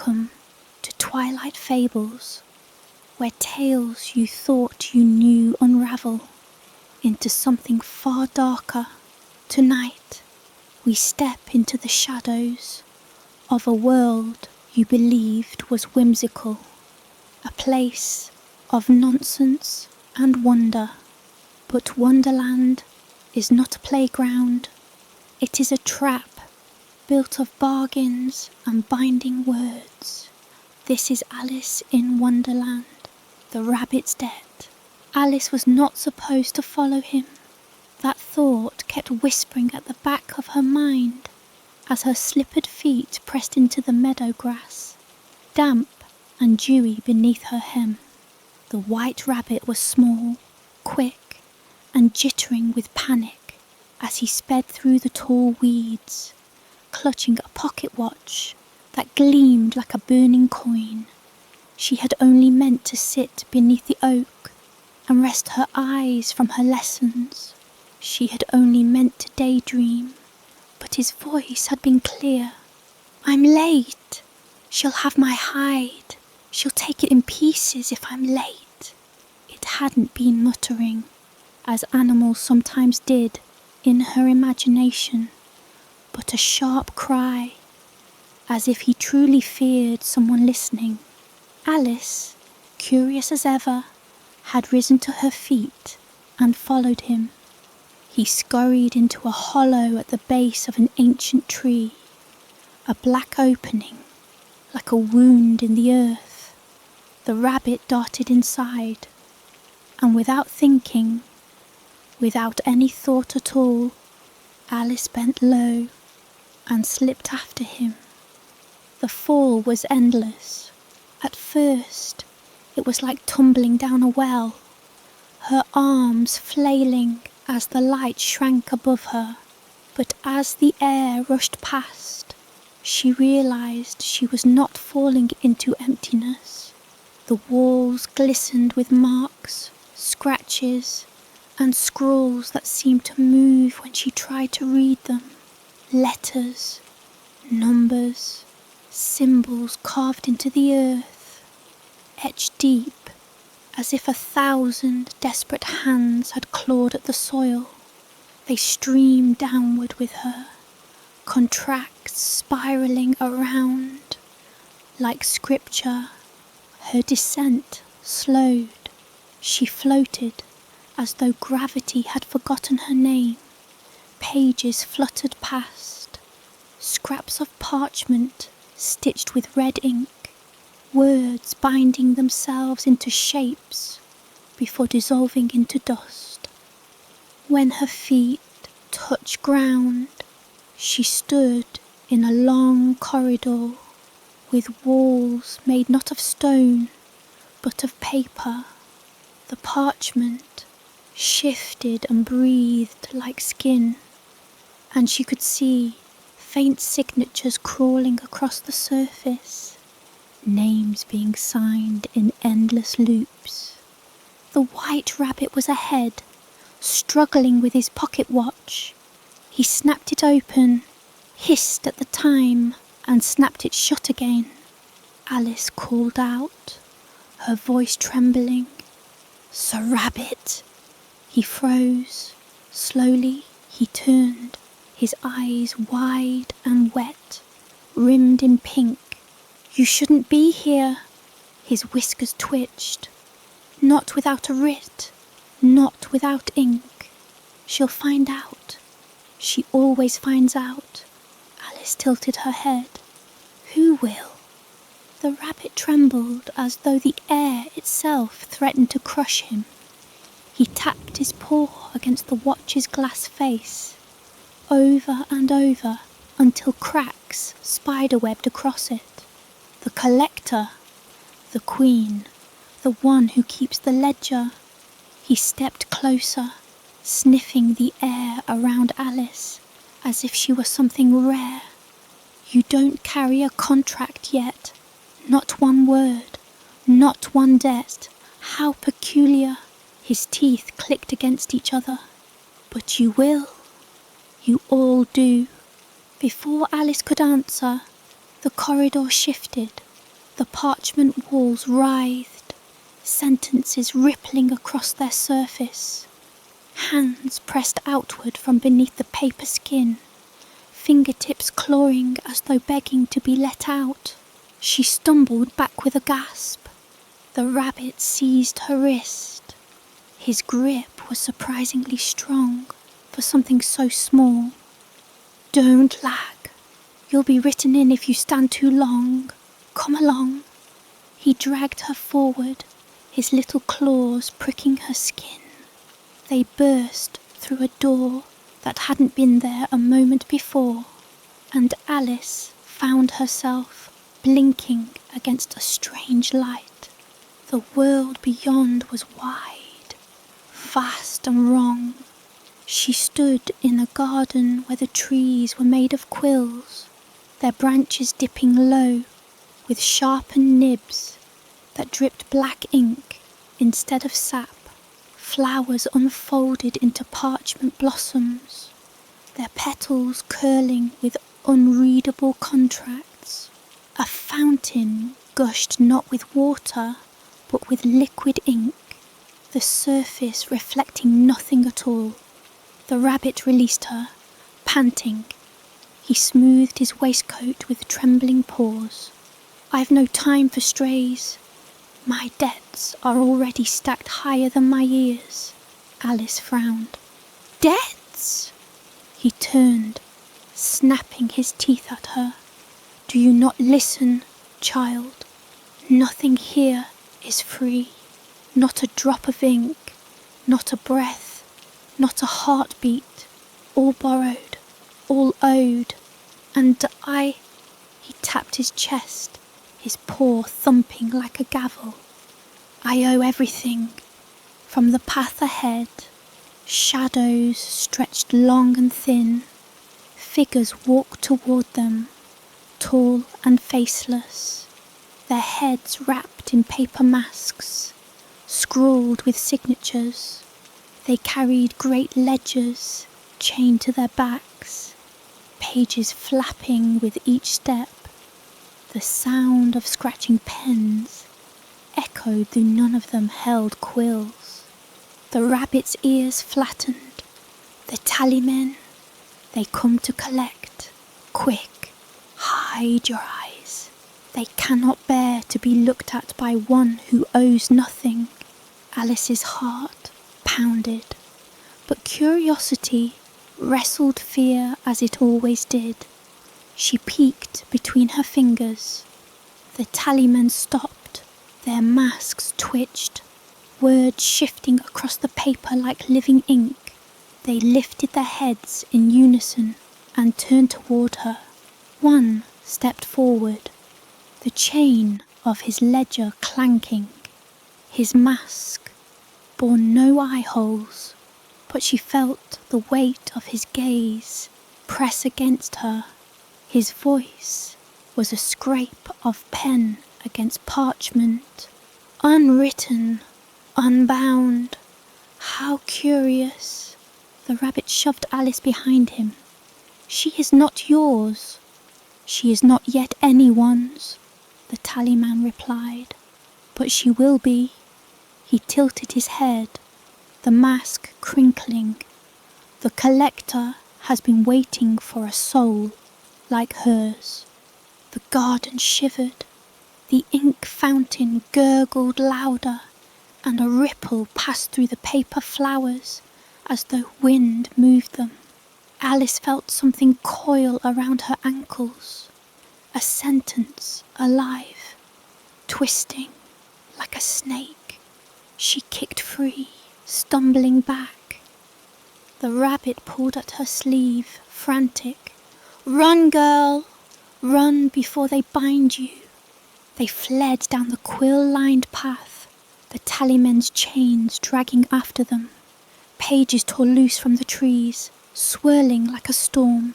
Welcome to Twilight Fables, where tales you thought you knew unravel into something far darker. Tonight, we step into the shadows of a world you believed was whimsical, a place of nonsense and wonder. But Wonderland is not a playground, it is a trap built of bargains and binding words. This is Alice in Wonderland, the rabbit's debt. Alice was not supposed to follow him. That thought kept whispering at the back of her mind as her slippered feet pressed into the meadow grass, damp and dewy beneath her hem. The white rabbit was small, quick, and jittering with panic as he sped through the tall weeds, clutching a pocket watch that gleamed like a burning coin. She had only meant to sit beneath the oak and rest her eyes from her lessons. She had only meant to daydream, but his voice had been clear. "I'm late. She'll have my hide. She'll take it in pieces if I'm late." It hadn't been muttering, as animals sometimes did in her imagination, but a sharp cry, as if he truly feared someone listening. Alice, curious as ever, had risen to her feet and followed him. He scurried into a hollow at the base of an ancient tree, a black opening, like a wound in the earth. The rabbit darted inside, and without thinking, without any thought at all, Alice bent low and slipped after him. The fall was endless. At first, it was like tumbling down a well, her arms flailing as the light shrank above her. But as the air rushed past, she realized she was not falling into emptiness. The walls glistened with marks, scratches, and scrawls that seemed to move when she tried to read them. Letters, numbers, symbols carved into the earth, etched deep, as if 1,000 desperate hands had clawed at the soil. They streamed downward with her, contracts spiraling around. Like scripture, her descent slowed. She floated as though gravity had forgotten her name. Pages fluttered past, scraps of parchment stitched with red ink, words binding themselves into shapes before dissolving into dust. When her feet touched ground, she stood in a long corridor with walls made not of stone but of paper. The parchment shifted and breathed like skin, and she could see faint signatures crawling across the surface, names being signed in endless loops. The white rabbit was ahead, struggling with his pocket watch. He snapped it open, hissed at the time, and snapped it shut again. Alice called out, her voice trembling, "Sir Rabbit!" He froze. Slowly he turned, his eyes wide and wet, rimmed in pink. "You shouldn't be here." His whiskers twitched. "Not without a writ, not without ink. She'll find out. She always finds out." Alice tilted her head. "Who will?" The rabbit trembled as though the air itself threatened to crush him. He tapped his paw against the watch's glass face, over and over, until cracks spiderwebbed across it. The collector, the queen, the one who keeps the ledger. He stepped closer, sniffing the air around Alice as if she were something rare. "You don't carry a contract yet. Not one word, not one debt. How peculiar." His teeth clicked against each other. "But you will. You all do." Before Alice could answer, the corridor shifted, The parchment walls writhed, sentences rippling across their surface. Hands pressed outward from beneath the paper skin, fingertips clawing as though begging to be let out. She stumbled back with a gasp. The rabbit seized her wrist. His grip was surprisingly strong for something so small. "Don't lag. You'll be written in if you stand too long. Come along." He dragged her forward, his little claws pricking her skin. They burst through a door that hadn't been there a moment before, and Alice found herself blinking against a strange light. The world beyond was wide, vast and wrong. She stood in a garden where the trees were made of quills, their branches dipping low with sharpened nibs that dripped black ink instead of sap. Flowers unfolded into parchment blossoms, their petals curling with unreadable contracts. A fountain gushed not with water, but with liquid ink, the surface reflecting nothing at all. The rabbit released her, panting. He smoothed his waistcoat with trembling paws. "I've no time for strays. My debts are already stacked higher than my ears." Alice frowned. "Debts?" He turned, snapping his teeth at her. "Do you not listen, child? Nothing here is free. Not a drop of ink, not a breath, not a heartbeat. All borrowed, all owed. And He tapped his chest, his paw thumping like a gavel. "I owe everything. From the path ahead, shadows stretched long and thin. Figures walked toward them, tall and faceless, their heads wrapped in paper masks, scrawled with signatures. They carried great ledgers chained to their backs, pages flapping with each step. The sound of scratching pens echoed though none of them held quills. The rabbit's ears flattened. The tallymen, they come to collect. Quick, hide your eyes. They cannot bear to be looked at by one who owes nothing." Alice's heart pounded, but curiosity wrestled fear as it always did. She peeked between her fingers. The tallymen stopped, their masks twitched, words shifting across the paper like living ink. They lifted their heads in unison and turned toward her. One stepped forward, the chain of his ledger clanking. His mask bore no eye holes, but she felt the weight of his gaze press against her. His voice was a scrape of pen against parchment. Unwritten, unbound. How curious. The rabbit shoved Alice behind him. "She is not yours. She is not yet anyone's," the tallyman replied. "But she will be." He tilted his head, the mask crinkling. "The collector has been waiting for a soul like hers." The garden shivered. The ink fountain gurgled louder, and a ripple passed through the paper flowers as though wind moved them. Alice felt something coil around her ankles, a sentence alive, twisting like a snake. She kicked free, stumbling back. The rabbit pulled at her sleeve, frantic. "Run, girl! Run before they bind you!" They fled down the quill-lined path, the tallymen's chains dragging after them. Pages tore loose from the trees, swirling like a storm,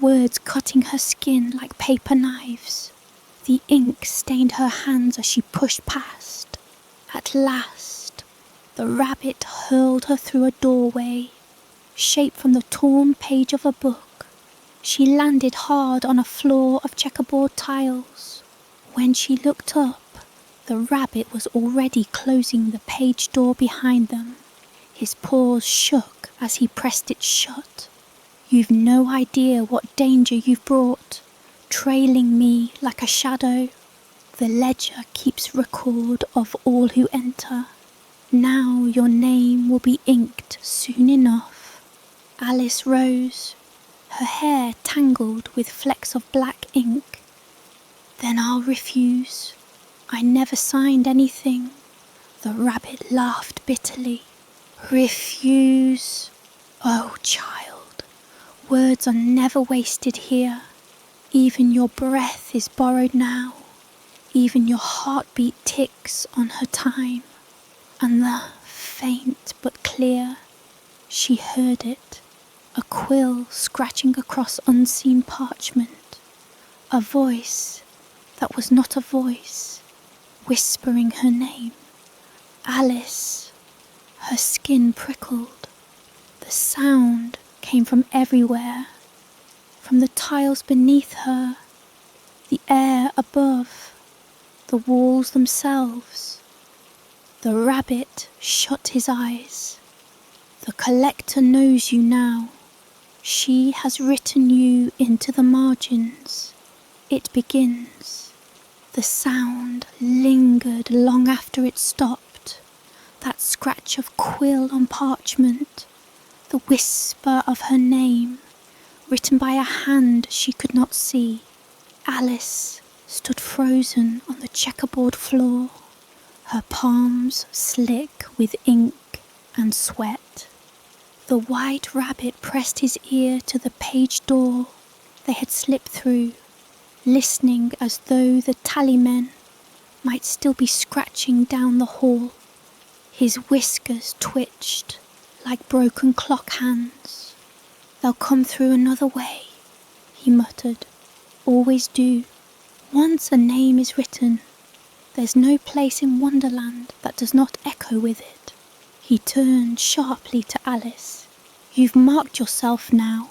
words cutting her skin like paper knives. The ink stained her hands as she pushed past. At last, the rabbit hurled her through a doorway, shaped from the torn page of a book. She landed hard on a floor of checkerboard tiles. When she looked up, the rabbit was already closing the page door behind them. His paws shook as he pressed it shut. You've no idea what danger you've brought, trailing me like a shadow. The ledger keeps record of all who enter. Now your name will be inked soon enough. Alice rose, her hair tangled with flecks of black ink. Then I'll refuse. I never signed anything. The rabbit laughed bitterly. Refuse? Oh, child, words are never wasted here. Even your breath is borrowed now. Even your heartbeat ticks on her time. And the faint but clear, she heard it, a quill scratching across unseen parchment, a voice that was not a voice, whispering her name. Alice. Her skin prickled. The sound came from everywhere, from the tiles beneath her, the air above, the walls themselves. The rabbit shut his eyes. The collector knows you now. She has written you into the margins. It begins. The sound lingered long after it stopped. That scratch of quill on parchment, the whisper of her name, written by a hand she could not see. Alice stood frozen on the checkerboard floor, her palms slick with ink and sweat. The white rabbit pressed his ear to the page door they had slipped through, listening as though the tallymen might still be scratching down the hall. His whiskers twitched like broken clock hands. They'll come through another way, he muttered. Always do. Once a name is written, there's no place in Wonderland that does not echo with it. He turned sharply to Alice. You've marked yourself now.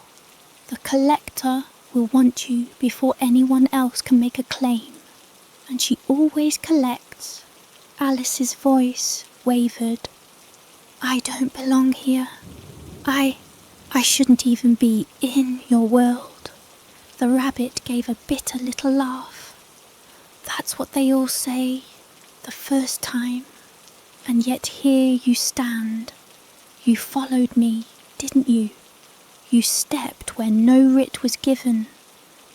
The collector will want you before anyone else can make a claim. And she always collects. Alice's voice wavered. I don't belong here. I shouldn't even be in your world. The rabbit gave a bitter little laugh. That's what they all say, the first time. And yet here you stand. You followed me, didn't you? You stepped where no writ was given,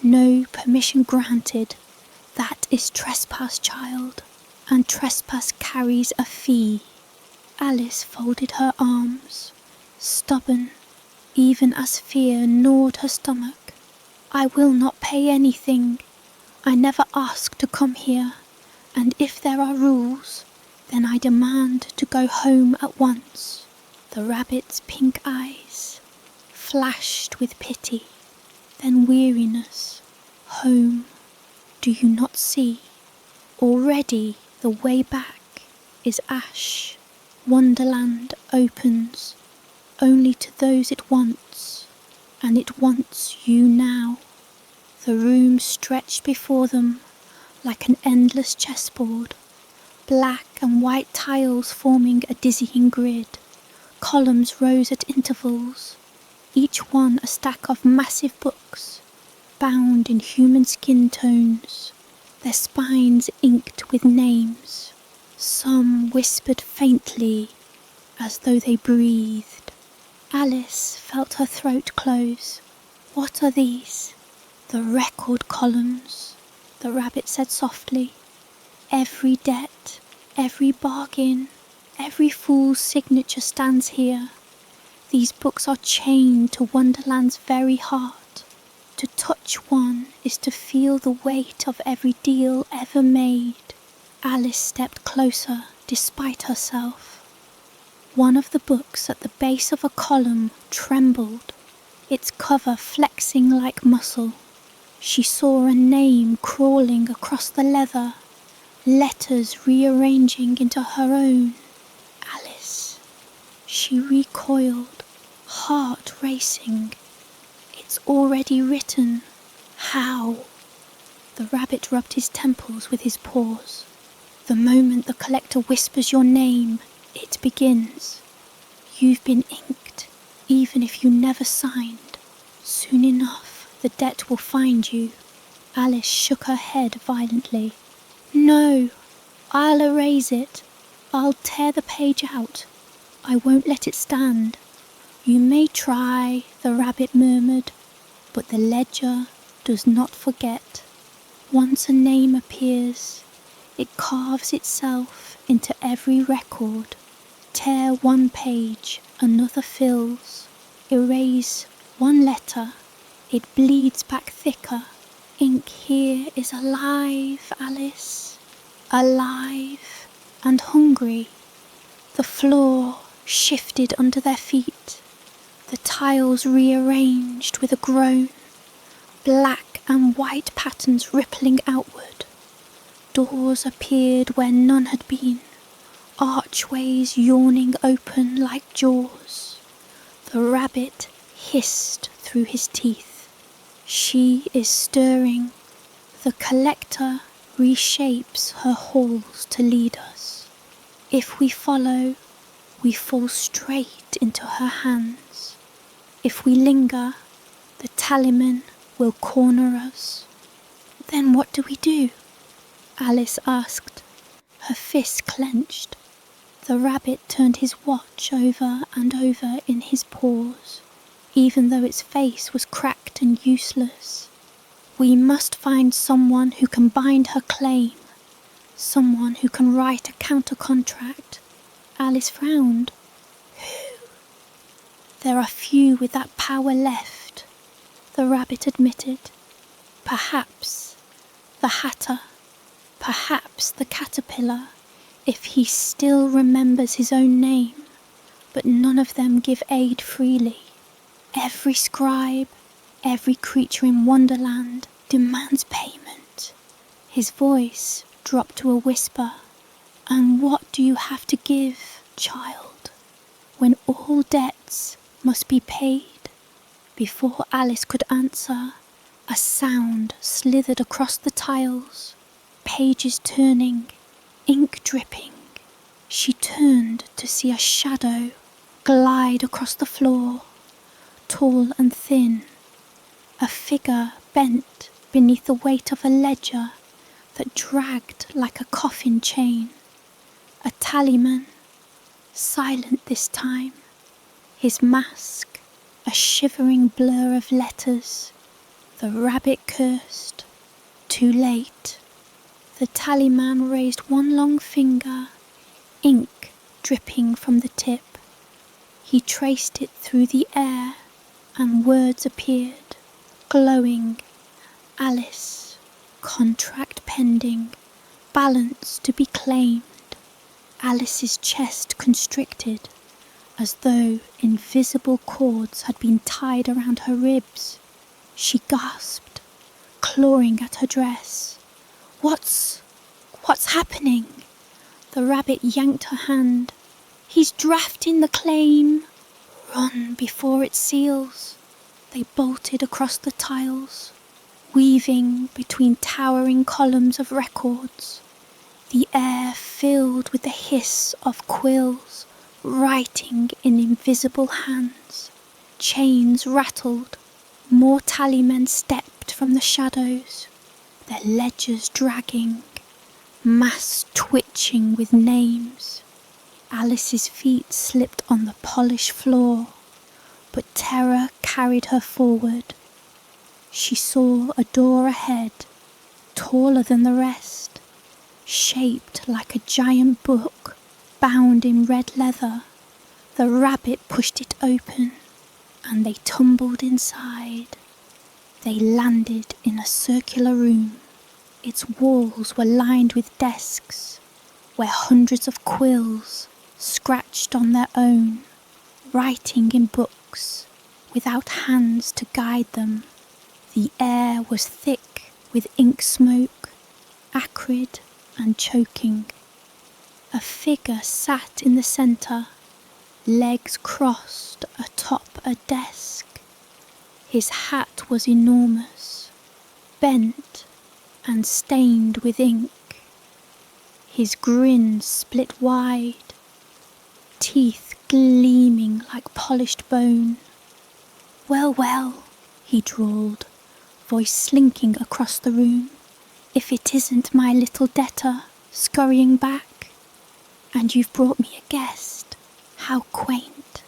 no permission granted. That is trespass, child. And trespass carries a fee. Alice folded her arms, stubborn, even as fear gnawed her stomach. I will not pay anything. I never asked to come here, and if there are rules, then I demand to go home at once. The rabbit's pink eyes flashed with pity, then weariness. Home, do you not see? Already the way back is ash. Wonderland opens only to those it wants, and it wants you now. The room stretched before them like an endless chessboard, black and white tiles forming a dizzying grid. Columns rose at intervals, each one a stack of massive books, bound in human skin tones, their spines inked with names. Some whispered faintly, as though they breathed. Alice felt her throat close. What are these? The record columns, the rabbit said softly. Every debt, every bargain, every fool's signature stands here. These books are chained to Wonderland's very heart. To touch one is to feel the weight of every deal ever made. Alice stepped closer, despite herself. One of the books at the base of a column trembled, its cover flexing like muscle. She saw a name crawling across the leather, letters rearranging into her own. Alice. She recoiled, heart racing. It's already written. How? The rabbit rubbed his temples with his paws. The moment the collector whispers your name, it begins. You've been inked, even if you never signed. Soon enough, the debt will find you. Alice shook her head violently. No, I'll erase it. I'll tear the page out. I won't let it stand. You may try, the rabbit murmured, but the ledger does not forget. Once a name appears, it carves itself into every record. Tear one page, another fills. Erase one letter, it bleeds back thicker. Ink here is alive, Alice. Alive and hungry. The floor shifted under their feet. The tiles rearranged with a groan. Black and white patterns rippling outward. Doors appeared where none had been. Archways yawning open like jaws. The rabbit hissed through his teeth. She is stirring. The collector reshapes her halls to lead us. If we follow, we fall straight into her hands. If we linger, the talisman will corner us. Then what do we do? Alice asked, her fists clenched. The rabbit turned his watch over and over in his paws, even though its face was cracked and useless. We must find someone who can bind her claim, someone who can write a counter-contract. Alice frowned. Who? There are few with that power left, the rabbit admitted. Perhaps the hatter, perhaps the caterpillar, if he still remembers his own name, but none of them give aid freely. Every scribe, every creature in Wonderland demands payment. His voice dropped to a whisper. And what do you have to give, child, when all debts must be paid? Before Alice could answer, a sound slithered across the tiles, pages turning, ink dripping. She turned to see a shadow glide across the floor, tall and thin, a figure bent beneath the weight of a ledger that dragged like a coffin chain. A talisman, silent this time, his mask a shivering blur of letters. The rabbit cursed. Too late. The talisman raised one long finger, ink dripping from the tip. He traced it through the air, and words appeared, glowing. Alice, contract pending, balance to be claimed. Alice's chest constricted, as though invisible cords had been tied around her ribs. She gasped, clawing at her dress. What's happening? The rabbit yanked her hand. He's drafting the claim. Run before it seals. They bolted across the tiles, weaving between towering columns of records. The air filled with the hiss of quills, writing in invisible hands. Chains rattled. More talismen stepped from the shadows, their ledgers dragging, mass twitching with names. Alice's feet slipped on the polished floor, but terror carried her forward. She saw a door ahead, taller than the rest, shaped like a giant book, bound in red leather. The rabbit pushed it open, and they tumbled inside. They landed in a circular room. Its walls were lined with desks, where hundreds of quills scratched on their own, writing in books, without hands to guide them. The air was thick with ink smoke, acrid and choking. A figure sat in the centre, legs crossed atop a desk. His hat was enormous, bent and stained with ink. His grin split wide, teeth gleaming like polished bone. "Well, well," he drawled, voice slinking across the room, "if it isn't my little debtor scurrying back. And you've brought me a guest. How quaint."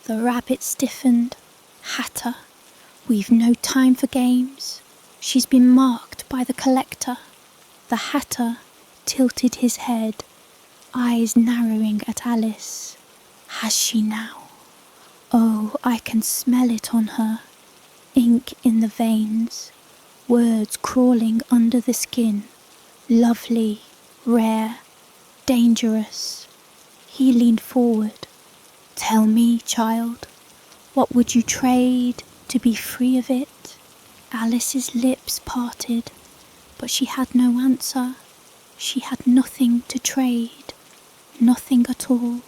The rabbit stiffened. "Hatter, we've no time for games. She's been marked by the collector." The Hatter tilted his head, eyes narrowing at Alice. "Has she now? Oh, I can smell it on her. Ink in the veins, words crawling under the skin. Lovely, rare, dangerous." He leaned forward. "Tell me, child, what would you trade to be free of it?" Alice's lips parted, but she had no answer. She had nothing to trade, nothing at all.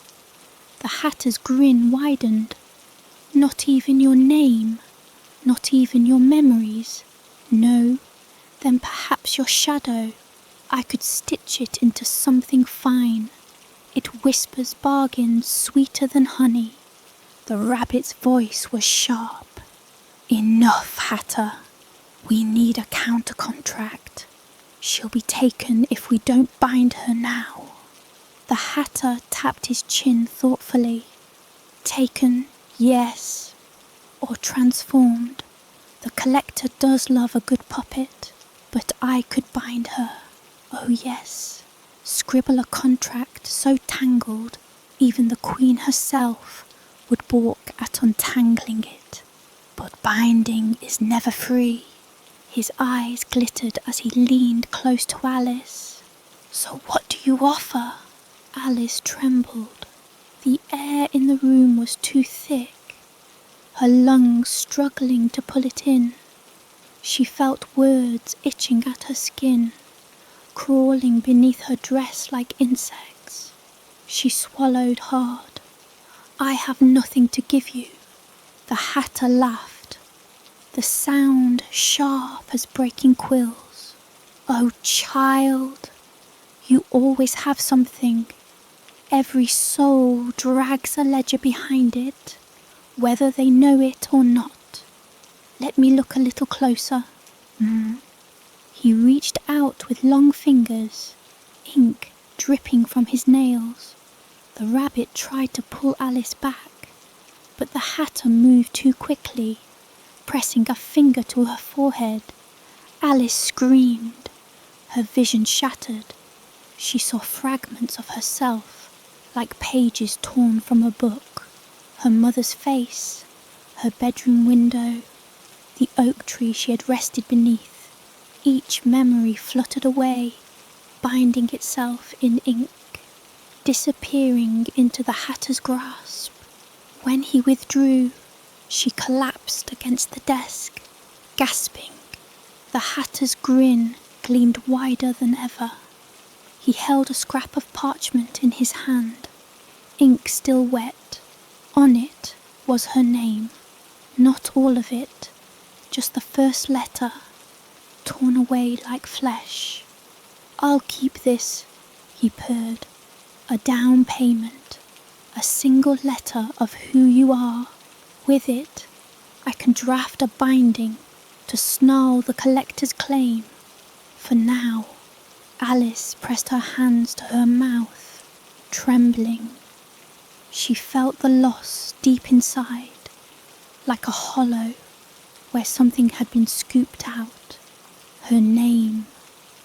The Hatter's grin widened. "Not even your name, not even your memories? No? Then perhaps your shadow. I could stitch it into something fine. It whispers bargains sweeter than honey." The rabbit's voice was sharp. "Enough, Hatter. We need a counter-contract. She'll be taken if we don't bind her now." The Hatter tapped his chin thoughtfully. "Taken, yes. Or transformed. The collector does love a good puppet, but I could bind her. Oh yes. Scribble a contract so tangled, even the queen herself would balk at untangling it. But binding is never free." His eyes glittered as he leaned close to Alice. "So what do you offer?" Alice trembled. The air in the room was too thick, her lungs struggling to pull it in. She felt words itching at her skin, crawling beneath her dress like insects. She swallowed hard. "I have nothing to give you." The Hatter laughed, the sound sharp as breaking quills. "Oh, child, you always have something. Every soul drags a ledger behind it, whether they know it or not. Let me look a little closer." He reached out with long fingers, ink dripping from his nails. The rabbit tried to pull Alice back, but the Hatter moved too quickly, pressing a finger to her forehead. Alice screamed, her vision shattered. She saw fragments of herself, like pages torn from a book. Her mother's face, her bedroom window, the oak tree she had rested beneath. Each memory fluttered away, binding itself in ink, disappearing into the Hatter's grasp. When he withdrew, she collapsed against the desk, gasping. The Hatter's grin gleamed wider than ever. He held a scrap of parchment in his hand, ink still wet. On it was her name. Not all of it, just the first letter, torn away like flesh. "I'll keep this," he purred. "A down payment, a single letter of who you are. With it, I can draft a binding to snarl the collector's claim. For now." Alice pressed her hands to her mouth, trembling. She felt the loss deep inside, like a hollow where something had been scooped out. Her name,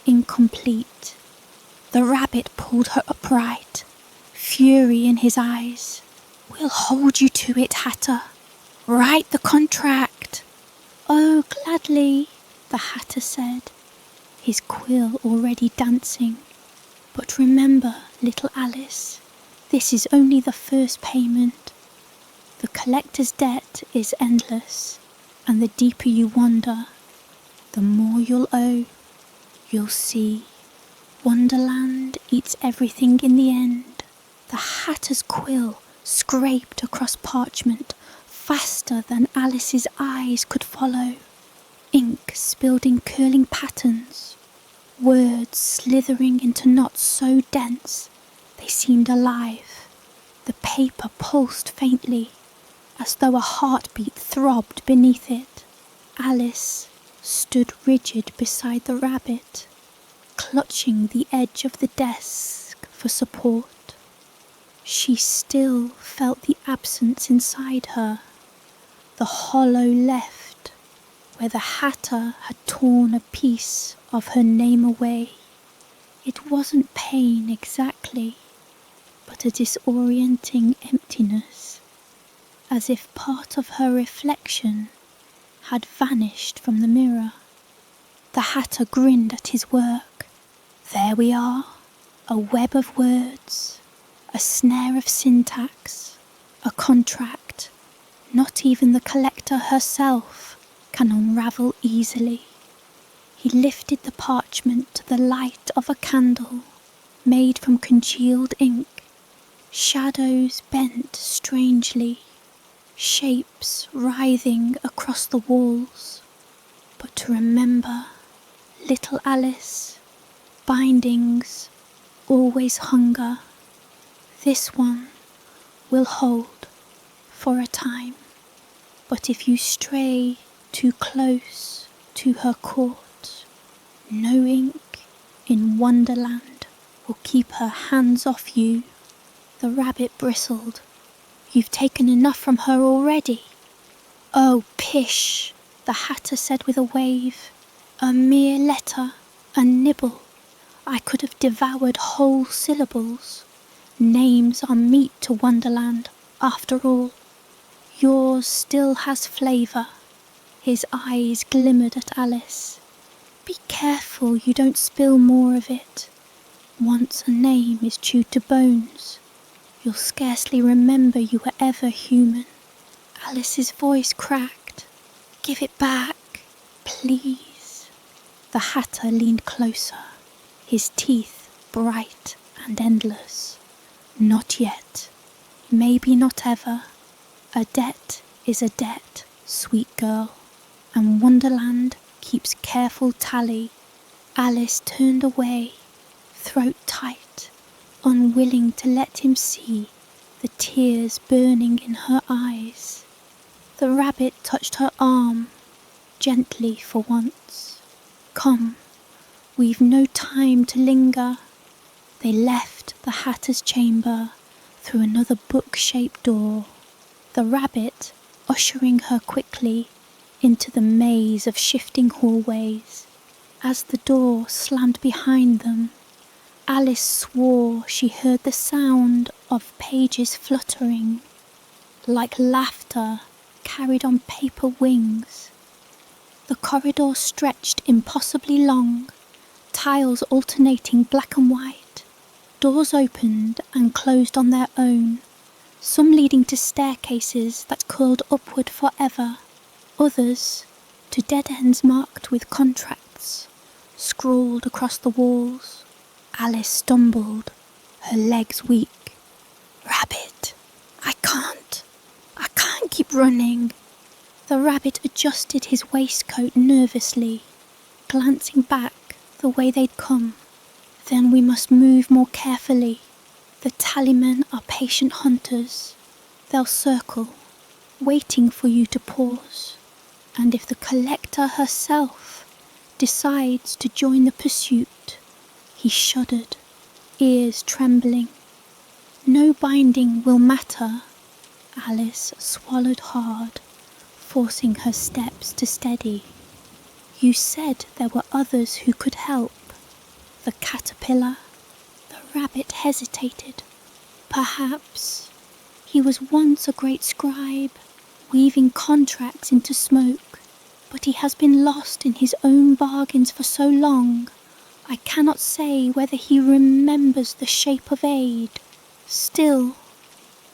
incomplete. The rabbit pulled her upright, fury in his eyes. "We'll hold you to it, Hatter. Write the contract." "Oh, gladly," the Hatter said, his quill already dancing. "But remember, little Alice, this is only the first payment. The collector's debt is endless, and the deeper you wander, the more you'll owe. You'll see. Wonderland eats everything in the end." The Hatter's quill scraped across parchment faster than Alice's eyes could follow. Ink spilled in curling patterns, words slithering into knots so dense they seemed alive. The paper pulsed faintly, as though a heartbeat throbbed beneath it. Alice stood rigid beside the rabbit, clutching the edge of the desk for support. She still felt the absence inside her, the hollow left where the hatter had torn a piece of her name away. It wasn't pain exactly, but a disorienting emptiness, as if part of her reflection had vanished from the mirror. The hatter grinned at his work. There we are, a web of words, a snare of syntax, a contract not even the collector herself can unravel easily. He lifted the parchment to the light of a candle made from congealed ink. Shadows bent strangely, shapes writhing across the walls. But to remember, little Alice, bindings, always hunger. This one will hold for a time. But if you stray too close to her court, no ink in Wonderland will keep her hands off you. The rabbit bristled. You've taken enough from her already. Oh, pish, the hatter said with a wave. A mere letter, a nibble. I could have devoured whole syllables. Names are meat to Wonderland, after all. Yours still has flavour. His eyes glimmered at Alice. Be careful you don't spill more of it. Once a name is chewed to bones, you'll scarcely remember you were ever human. Alice's voice cracked. Give it back, please. The hatter leaned closer, his teeth bright and endless. Not yet. Maybe not ever. A debt is a debt, sweet girl, and Wonderland keeps careful tally. Alice turned away, throat tight, unwilling to let him see the tears burning in her eyes. The rabbit touched her arm, gently for once. Come, we've no time to linger. They left the hatter's chamber through another book-shaped door, the rabbit ushering her quickly into the maze of shifting hallways. As the door slammed behind them, Alice swore she heard the sound of pages fluttering, like laughter carried on paper wings. The corridor stretched impossibly long, tiles alternating black and white. Doors opened and closed on their own, some leading to staircases that curled upward forever, others to dead ends marked with contracts scrawled across the walls. Alice stumbled, her legs weak. Rabbit, I can't keep running. The rabbit adjusted his waistcoat nervously, glancing back the way they'd come. Then we must move more carefully. The tallymen are patient hunters. They'll circle, waiting for you to pause. And if the collector herself decides to join the pursuit, he shuddered, ears trembling. No binding will matter. Alice swallowed hard, forcing her steps to steady. You said there were others who could help. The caterpillar. The rabbit hesitated. Perhaps. He was once a great scribe, weaving contracts into smoke, but he has been lost in his own bargains for so long, I cannot say whether he remembers the shape of aid. Still,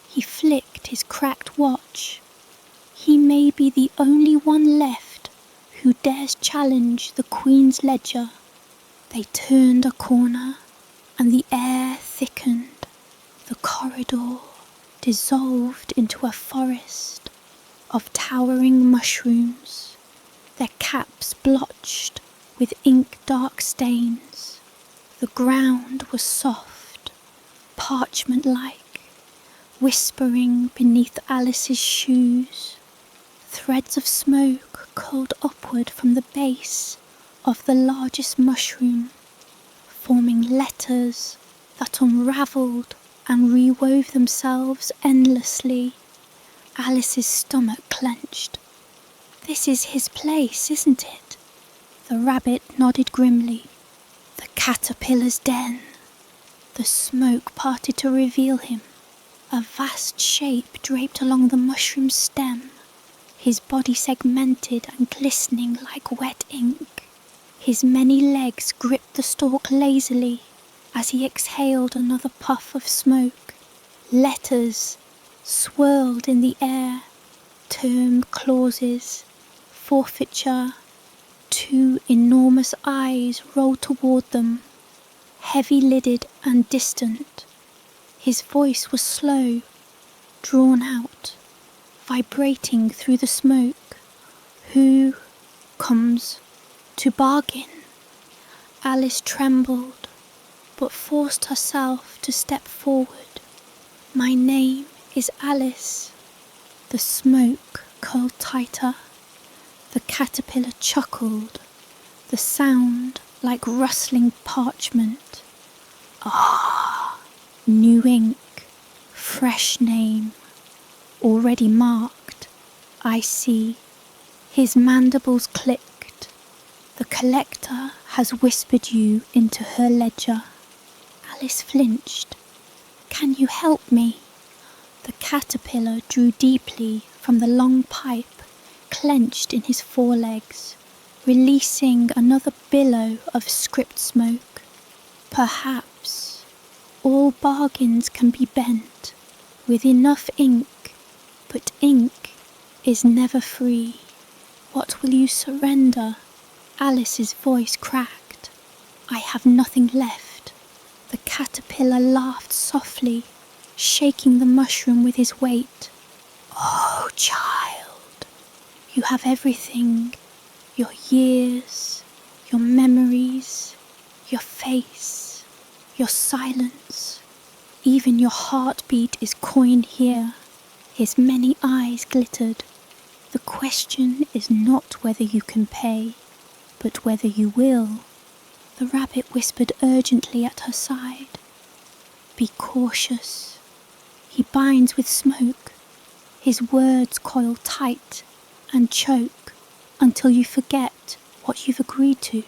he flicked his cracked watch. He may be the only one left who dares challenge the Queen's ledger. They turned a corner, and the air thickened. The corridor dissolved into a forest of towering mushrooms, their caps blotched with ink-dark stains. The ground was soft, parchment-like, whispering beneath Alice's shoes. Threads of smoke curled upward from the base of the largest mushroom, forming letters that unravelled and rewove themselves endlessly. Alice's stomach clenched. "This is his place, isn't it?" The rabbit nodded grimly. "The caterpillar's den." The smoke parted to reveal him, a vast shape draped along the mushroom's stem, his body segmented and glistening like wet ink. His many legs gripped the stalk lazily as he exhaled another puff of smoke. Letters swirled in the air, term clauses, forfeiture. Two enormous eyes rolled toward them, heavy-lidded and distant. His voice was slow, drawn out, vibrating through the smoke. "Who comes to bargain?" Alice trembled, but forced herself to step forward. "My name is Alice." The smoke curled tighter. The caterpillar chuckled, the sound like rustling parchment. "Ah, new ink, fresh name, already marked, I see." His mandibles clicked. "The collector has whispered you into her ledger." Alice flinched. "Can you help me?" The caterpillar drew deeply from the long pipe clenched in his forelegs, releasing another billow of script smoke. "Perhaps all bargains can be bent with enough ink, but ink is never free. What will you surrender?" Alice's voice cracked. "I have nothing left." The caterpillar laughed softly, shaking the mushroom with his weight. "Oh, child, you have everything. Your years, your memories, your face, your silence. Even your heartbeat is coined here." His many eyes glittered. "The question is not whether you can pay, but whether you will." The rabbit whispered urgently at her side. "Be cautious. He binds with smoke." His words coil tight and choke until you forget what you've agreed to.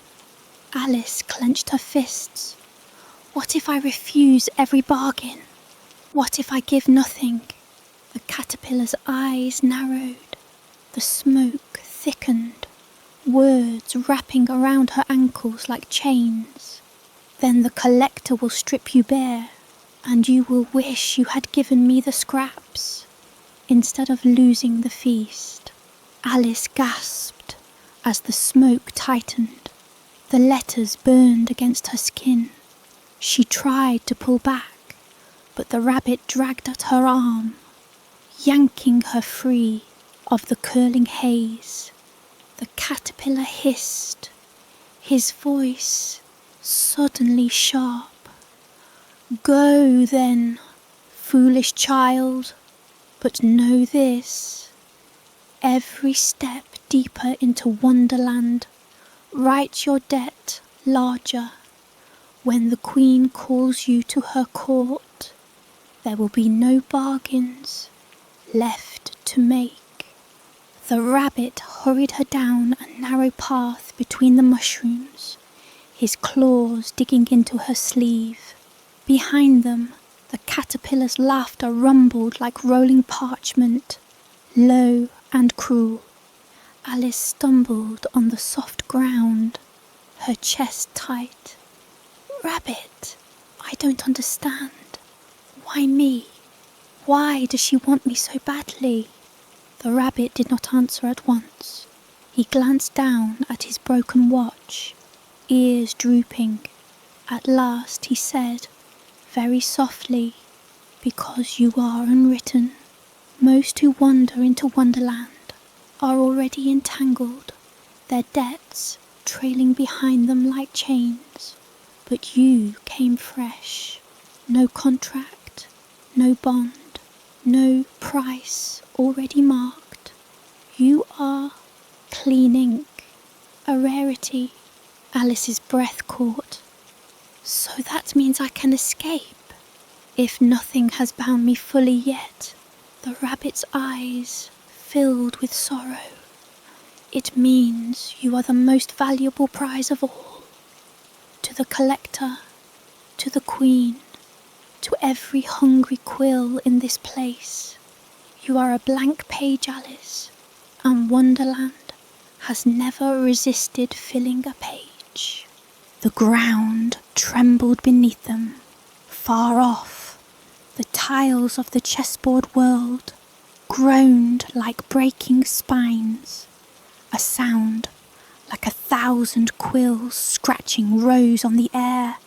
Alice clenched her fists. "What if I refuse every bargain? What if I give nothing?" The caterpillar's eyes narrowed. The smoke thickened, words wrapping around her ankles like chains. "Then the collector will strip you bare, and you will wish you had given me the scraps, instead of losing the feast." Alice gasped as the smoke tightened. The letters burned against her skin. She tried to pull back, but the rabbit dragged at her arm, yanking her free of the curling haze. The caterpillar hissed, his voice suddenly sharp. "Go then, foolish child, but know this. Every step deeper into Wonderland, write your debt larger. When the Queen calls you to her court, there will be no bargains left to make." The rabbit hurried her down a narrow path between the mushrooms, his claws digging into her sleeve. Behind them, the caterpillar's laughter rumbled like rolling parchment, low and cruel. Alice stumbled on the soft ground, her chest tight. "Rabbit, I don't understand. Why me? Why does she want me so badly?" The rabbit did not answer at once. He glanced down at his broken watch, ears drooping. At last he said, very softly, "Because you are unwritten. Most who wander into Wonderland are already entangled. Their debts trailing behind them like chains. But you came fresh. No contract, no bond, no price already marked. You are clean ink, a rarity. Alice's breath caught. So that means I can escape. If nothing has bound me fully yet, the rabbit's eyes filled with sorrow. It means you are the most valuable prize of all. To the collector, to the queen, to every hungry quill in this place, you are a blank page, Alice, and Wonderland has never resisted filling a page. The ground trembled beneath them. Far off, the tiles of the chessboard world groaned like breaking spines. A sound like 1,000 quills scratching rose on the air,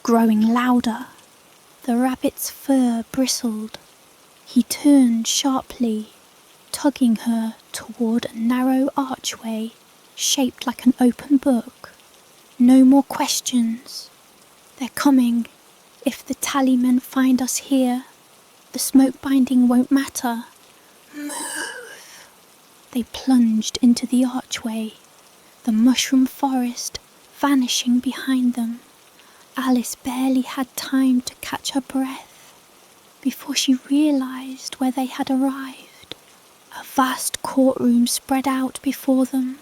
growing louder. The rabbit's fur bristled. He turned sharply, tugging her toward a narrow archway shaped like an open book. No more questions. They're coming. If the tallymen find us here, the smoke binding won't matter. Move! They plunged into the archway, the mushroom forest vanishing behind them. Alice barely had time to catch her breath before she realised where they had arrived. A vast courtroom spread out before them,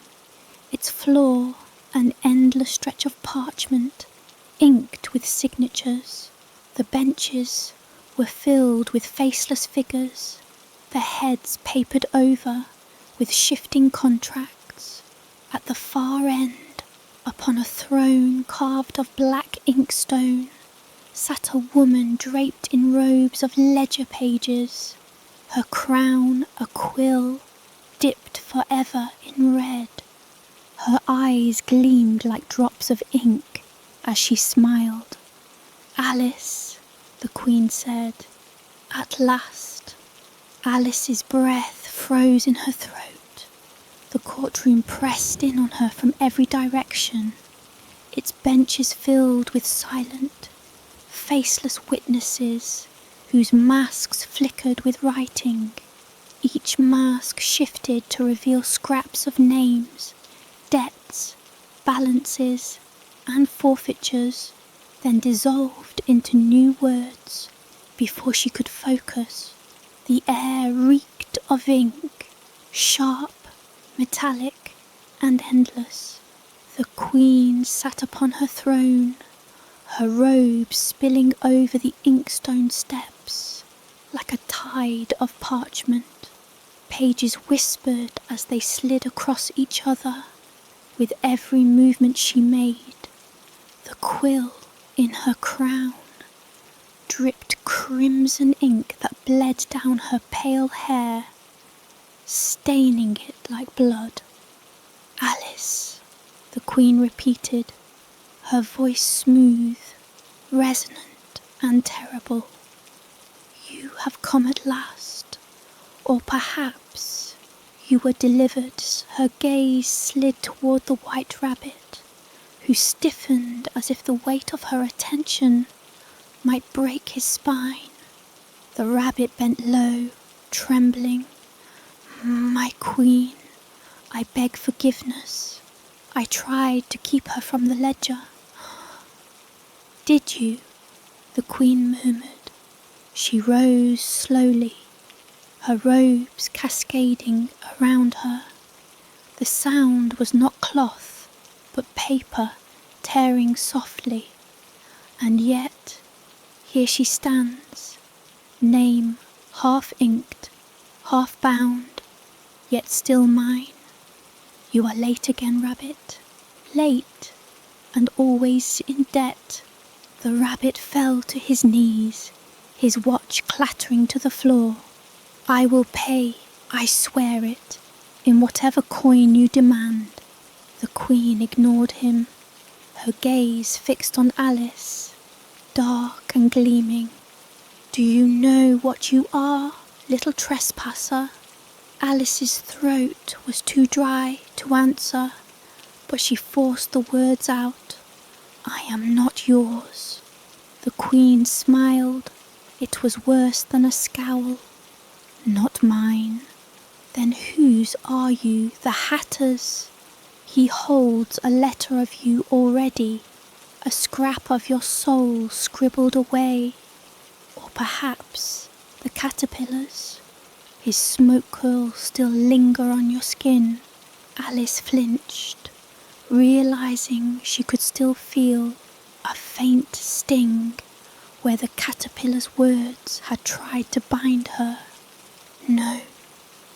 its floor an endless stretch of parchment, inked with signatures. The benches were filled with faceless figures, their heads papered over with shifting contracts. At the far end, upon a throne carved of black inkstone, sat a woman draped in robes of ledger pages, her crown a quill dipped forever in red. Her eyes gleamed like drops of ink as she smiled. "Alice," the Queen said, "at last." Alice's breath froze in her throat. The courtroom pressed in on her from every direction, its benches filled with silent, faceless witnesses whose masks flickered with writing. Each mask shifted to reveal scraps of names, debts, balances, and forfeitures, then dissolved into new words before she could focus. The air reeked of ink, sharp, metallic, and endless. The Queen sat upon her throne, her robes spilling over the inkstone steps like a tide of parchment. Pages whispered as they slid across each other. With every movement she made, the quill in her crown dripped crimson ink that bled down her pale hair, staining it like blood. "Alice," the Queen repeated, her voice smooth, resonant and terrible. "You have come at last, or perhaps you were delivered." Her gaze slid toward the white rabbit, who stiffened as if the weight of her attention might break his spine. The rabbit bent low, trembling. "My Queen, I beg forgiveness. I tried to keep her from the ledger." "Did you?" the Queen murmured. She rose slowly, her robes cascading around her. The sound was not cloth, but paper tearing softly. And yet, here she stands, name half inked, half bound, yet still mine. "You are late again, Rabbit, late, and always in debt." The rabbit fell to his knees, his watch clattering to the floor. "I will pay, I swear it, in whatever coin you demand." The Queen ignored him, her gaze fixed on Alice, dark and gleaming. "Do you know what you are, little trespasser?" Alice's throat was too dry to answer, but she forced the words out. "I am not yours." The Queen smiled. It was worse than a scowl. "Not mine." "Then whose are you?" "The Hatter's." "He holds a letter of you already, a scrap of your soul scribbled away. Or perhaps the caterpillars. His smoke curls still linger on your skin." Alice flinched, realizing she could still feel a faint sting where the caterpillar's words had tried to bind her. "No,"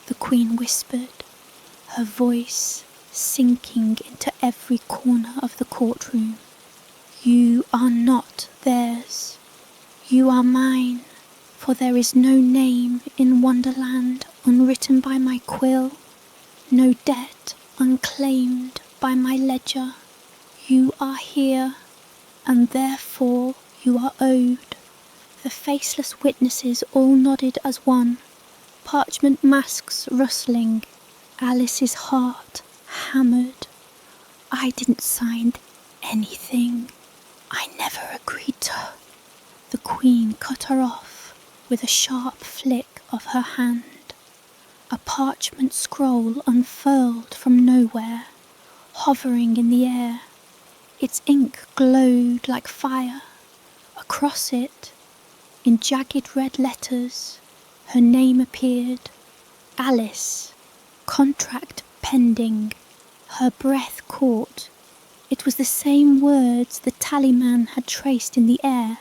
the Queen whispered, her voice sinking into every corner of the courtroom. "You are not theirs. You are mine, for there is no name in Wonderland unwritten by my quill, no debt unclaimed by my ledger. You are here, and therefore you are owed." The faceless witnesses all nodded as one, parchment masks rustling. Alice's heart hammered. "I didn't sign anything. I never agreed to." The Queen cut her off with a sharp flick of her hand. A parchment scroll unfurled from nowhere, hovering in the air. Its ink glowed like fire. Across it, in jagged red letters, her name appeared. Alice. Contract pending. Her breath caught. It was the same words the tallyman had traced in the air.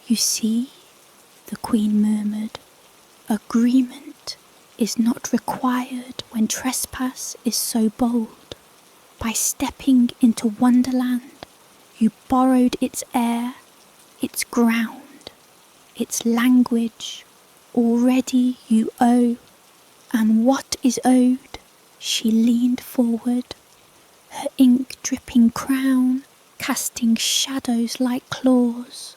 "You see," the Queen murmured, "agreement is not required when trespass is so bold. By stepping into Wonderland, you borrowed its air, its ground, its language. Already you owe. And what is owed?" She leaned forward, her ink-dripping crown casting shadows like claws.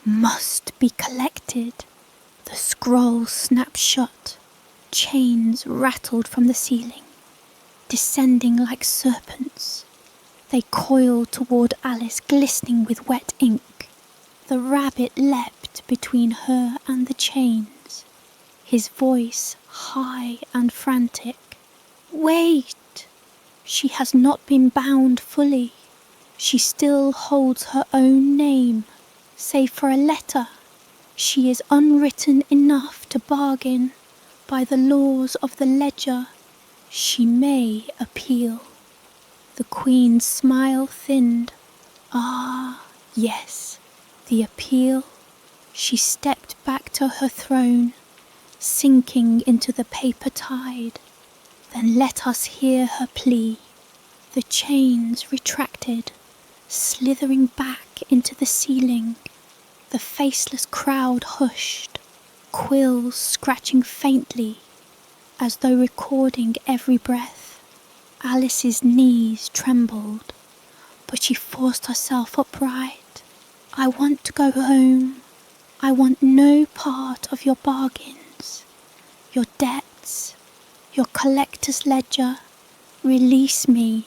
"Must be collected." The scroll snapped shut. Chains rattled from the ceiling, descending like serpents. They coiled toward Alice, glistening with wet ink. The rabbit leapt between her and the chains, his voice high and frantic. "Wait! She has not been bound fully. She still holds her own name, save for a letter. She is unwritten enough to bargain. By the laws of the ledger, she may appeal." The Queen's smile thinned. "Ah, yes, the appeal." She stepped back to her throne, sinking into the paper tide. "Then let us hear her plea." The chains retracted, slithering back into the ceiling. The faceless crowd hushed, quills scratching faintly, as though recording every breath. Alice's knees trembled, but she forced herself upright. "I want to go home. I want no part of your bargains, your debts, your collector's ledger. Release me."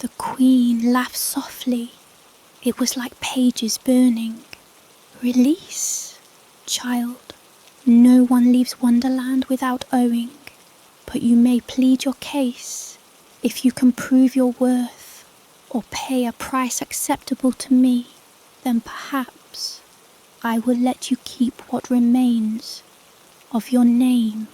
The Queen laughed softly. It was like pages burning. "Release, child. No one leaves Wonderland without owing. But you may plead your case if you can prove your worth, or pay a price acceptable to me. Then perhaps I will let you keep what remains of your name."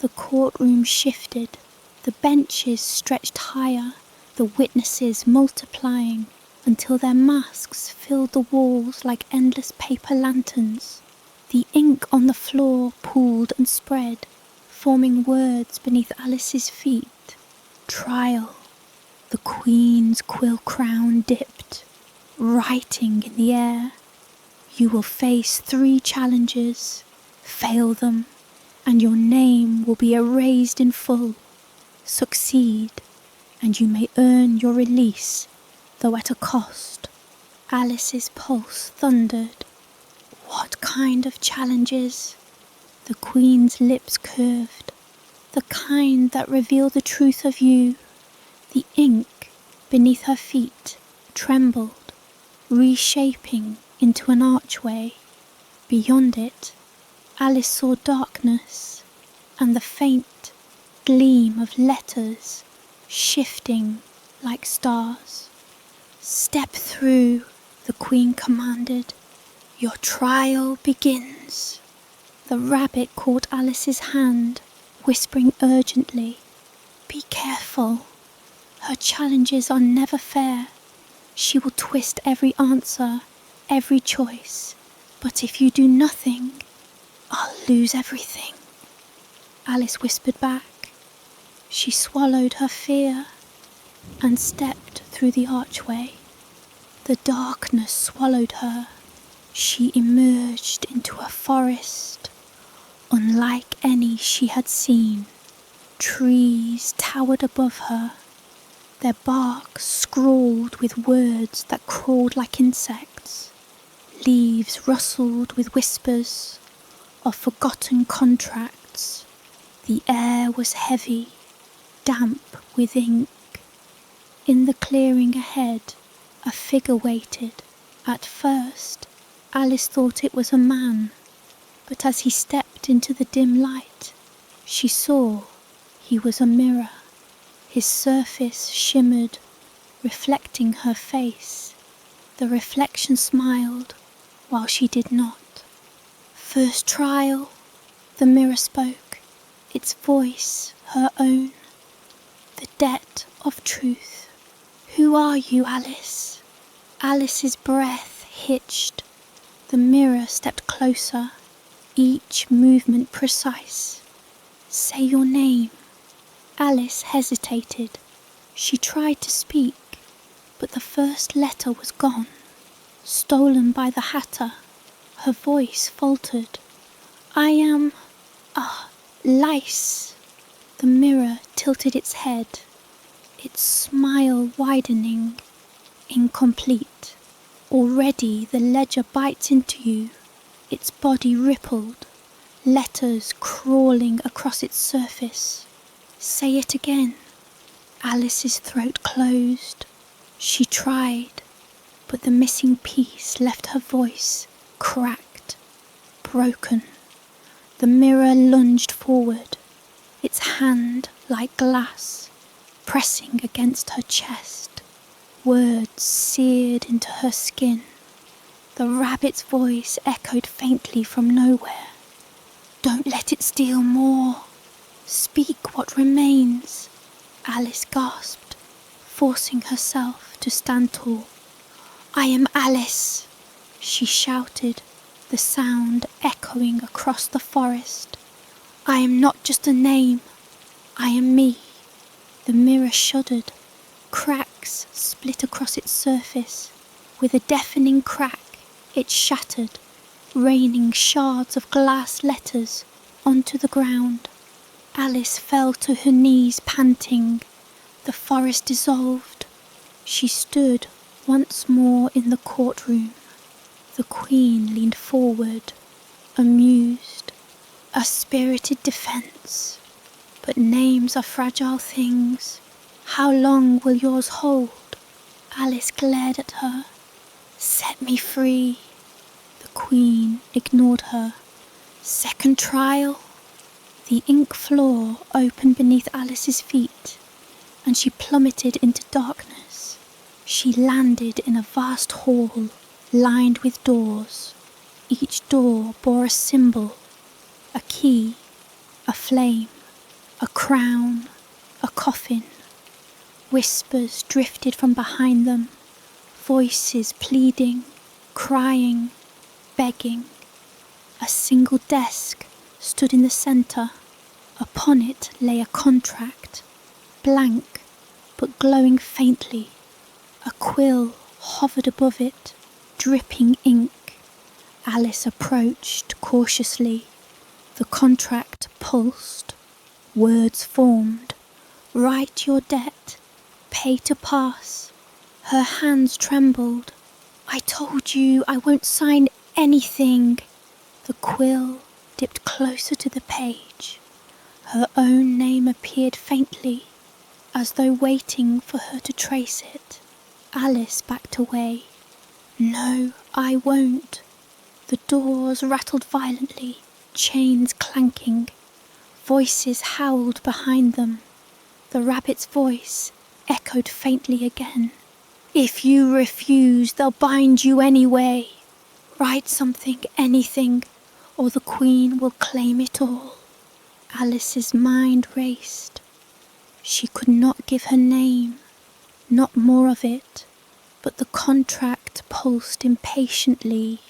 The courtroom shifted, the benches stretched higher, the witnesses multiplying until their masks filled the walls like endless paper lanterns. The ink on the floor pooled and spread, forming words beneath Alice's feet. Trial. The Queen's quill crown dipped, writing in the air. "You will face 3 challenges. Fail them, and your name will be erased in full. Succeed, and you may earn your release, though at a cost." Alice's pulse thundered. "What kind of challenges?" The Queen's lips curved. "The kind that reveal the truth of you. The ink beneath her feet trembled, reshaping into an archway. Beyond it, Alice saw darkness and the faint gleam of letters shifting like stars. "Step through," the Queen commanded. "Your trial begins." The rabbit caught Alice's hand, whispering urgently, "Be careful. Her challenges are never fair. She will twist every answer, every choice. But if you do nothing, I'll lose everything." Alice whispered back. She swallowed her fear and stepped through the archway. The darkness swallowed her. She emerged into a forest unlike any she had seen. Trees towered above her, their bark scrawled with words that crawled like insects. Leaves rustled with whispers of forgotten contracts. The air was heavy, damp with ink. In the clearing ahead, a figure waited. At first, Alice thought it was a man, but as he stepped into the dim light, she saw he was a mirror. His surface shimmered, reflecting her face. The reflection smiled, while she did not. "First trial," the mirror spoke, its voice her own. "The debt of truth. Who are you, Alice?" Alice's breath hitched. The mirror stepped closer, each movement precise. "Say your name." Alice hesitated. She tried to speak, but the first letter was gone, stolen by the hatter. Her voice faltered. "I am lice." The mirror tilted its head, its smile widening, incomplete. Already the ledger bites into you, its body rippled, letters crawling across its surface. "Say it again." Alice's throat closed. She tried, but the missing piece left her voice cracked, broken. The mirror lunged forward, its hand like glass, pressing against her chest. Words seared into her skin. The rabbit's voice echoed faintly from nowhere. "Don't let it steal more. Speak what remains." Alice gasped, forcing herself to stand tall. "I am Alice," she shouted, the sound echoing across the forest. "I am not just a name. I am me." The mirror shuddered. Cracks split across its surface. With a deafening crack, it shattered, raining shards of glass letters onto the ground. Alice fell to her knees, panting. The forest dissolved. She stood once more in the courtroom. The Queen leaned forward, amused. "A spirited defence. But names are fragile things. How long will yours hold?" Alice glared at her. "Set me free." The Queen ignored her. "Second trial?" The ink floor opened beneath Alice's feet, and she plummeted into darkness. She landed in a vast hall, lined with doors. Each door bore a symbol, a key, a flame, a crown, a coffin. Whispers drifted from behind them, voices pleading, crying, begging. A single desk stood in the centre. Upon it lay a contract, blank but glowing faintly. A quill hovered above it, dripping ink. Alice approached cautiously. The contract pulsed. Words formed. "Write your debt. Pay to pass." Her hands trembled. "I told you I won't sign anything." The quill dipped closer to the page. Her own name appeared faintly. As though waiting for her to trace it, Alice backed away. "No, I won't." The doors rattled violently, chains clanking. Voices howled behind them. The rabbit's voice echoed faintly again. "If you refuse, they'll bind you anyway. Write something, anything, or the Queen will claim it all." Alice's mind raced. She could not give her name, not more of it, but the contract pulsed impatiently,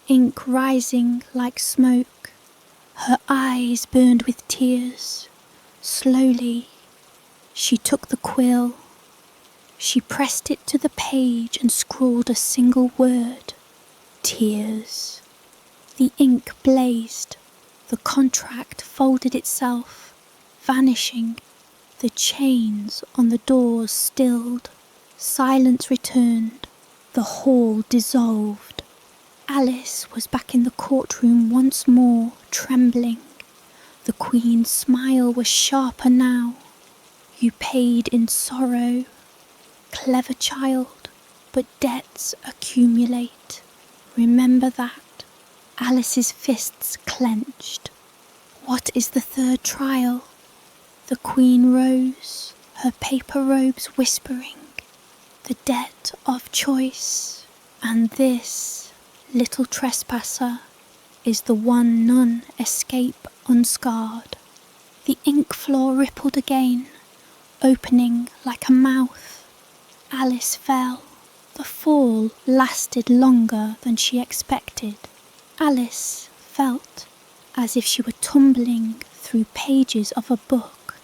ink rising like smoke. Her eyes burned with tears. Slowly, she took the quill. She pressed it to the page and scrawled a single word. Tears. The ink blazed. The contract folded itself, vanishing. The chains on the doors stilled. Silence returned. The hall dissolved. Alice was back in the courtroom once more, trembling. The Queen's smile was sharper now. "You paid in sorrow. Clever child, but debts accumulate. Remember that." Alice's fists clenched. "What is the third trial?" The Queen rose, her paper robes whispering. "The debt of choice, and this, little trespasser, is the one none escape unscarred." The ink floor rippled again, opening like a mouth. Alice fell. The fall lasted longer than she expected. Alice felt as if she were tumbling through pages of a book,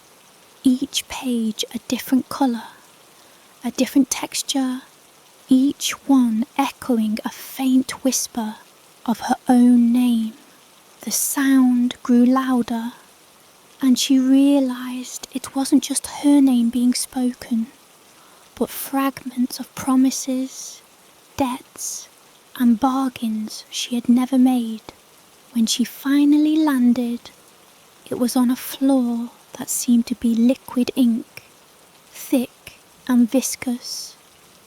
each page a different colour, a different texture, each one echoing a faint whisper of her own name. The sound grew louder, and she realised it wasn't just her name being spoken, but fragments of promises, debts, and bargains she had never made. When she finally landed, it was on a floor that seemed to be liquid ink, thick and viscous,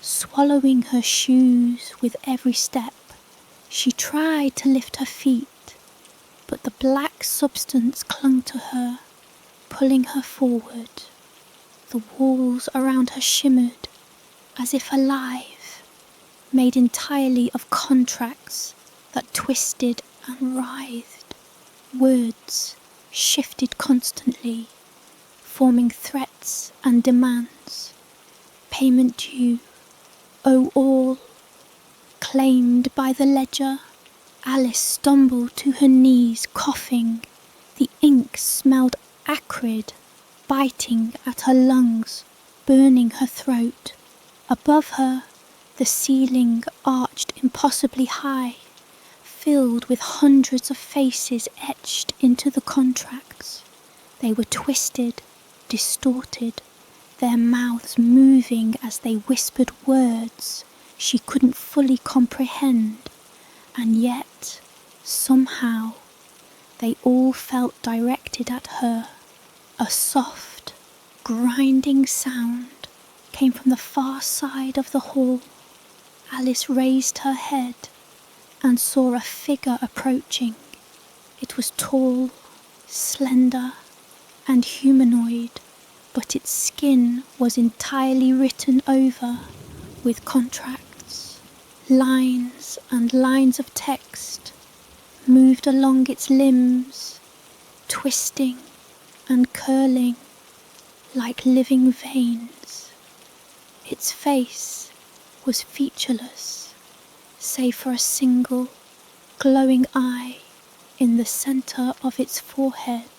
swallowing her shoes with every step. She tried to lift her feet, but the black substance clung to her, pulling her forward. The walls around her shimmered, as if alive, made entirely of contracts that twisted and writhed. Words shifted constantly, forming threats and demands. Payment due, owe all, claimed by the ledger. Alice stumbled to her knees, coughing. The ink smelled acrid, biting at her lungs, burning her throat. Above her, the ceiling arched impossibly high, filled with hundreds of faces etched into the contracts. They were twisted, distorted, their mouths moving as they whispered words she couldn't fully comprehend, and yet, somehow, they all felt directed at her. A soft, grinding sound came from the far side of the hall. Alice raised her head and saw a figure approaching. It was tall, slender, and humanoid, but its skin was entirely written over with contracts. Lines and lines of text moved along its limbs, twisting and curling like living veins. Its face was featureless, save for a single glowing eye in the centre of its forehead.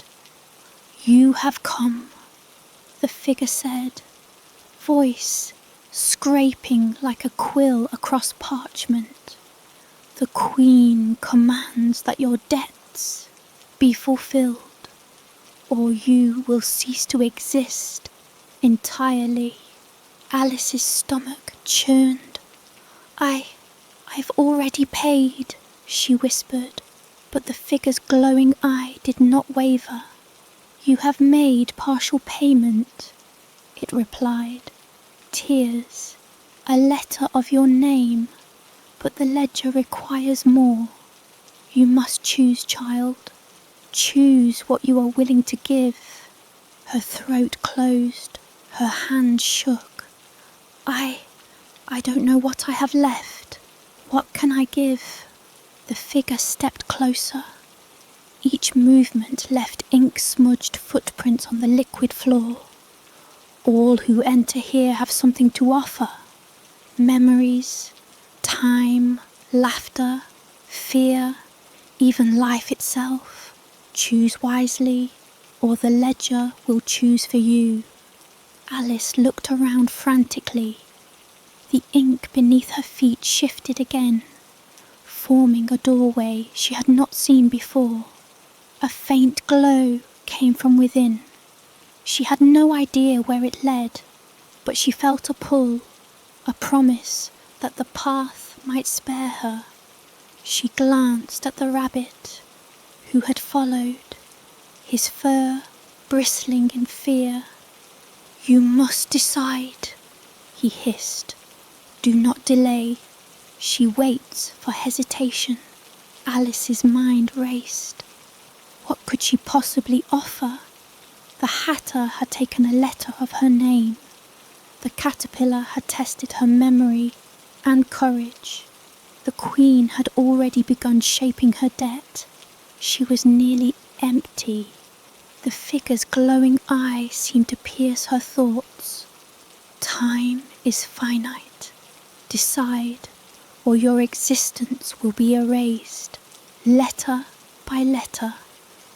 "You have come," the figure said, voice scraping like a quill across parchment. "The Queen commands that your debts be fulfilled, or you will cease to exist entirely." Alice's stomach churned. I've already paid," she whispered, but the figure's glowing eye did not waver. "You have made partial payment. it replied. Tears, a letter of your name, but the ledger requires more. You must choose, child. Choose what you are willing to give. Her throat closed, her hand shook. I don't know what I have left. What can I give? The figure stepped closer. Each movement left ink-smudged footprints on the liquid floor. All who enter here have something to offer. Memories, time, laughter, fear, even life itself. Choose wisely, or the ledger will choose for you. Alice looked around frantically. The ink beneath her feet shifted again, forming a doorway she had not seen before. A faint glow came from within. She had no idea where it led, but she felt a pull, a promise that the path might spare her. She glanced at the rabbit, who had followed, his fur bristling in fear. You must decide, he hissed. Do not delay. She waits for hesitation. Alice's mind raced. What could she possibly offer? The hatter had taken a letter of her name. The caterpillar had tested her memory and courage. The queen had already begun shaping her debt. She was nearly empty. The figure's glowing eyes seemed to pierce her thoughts. Time is finite. Decide, or your existence will be erased, letter by letter,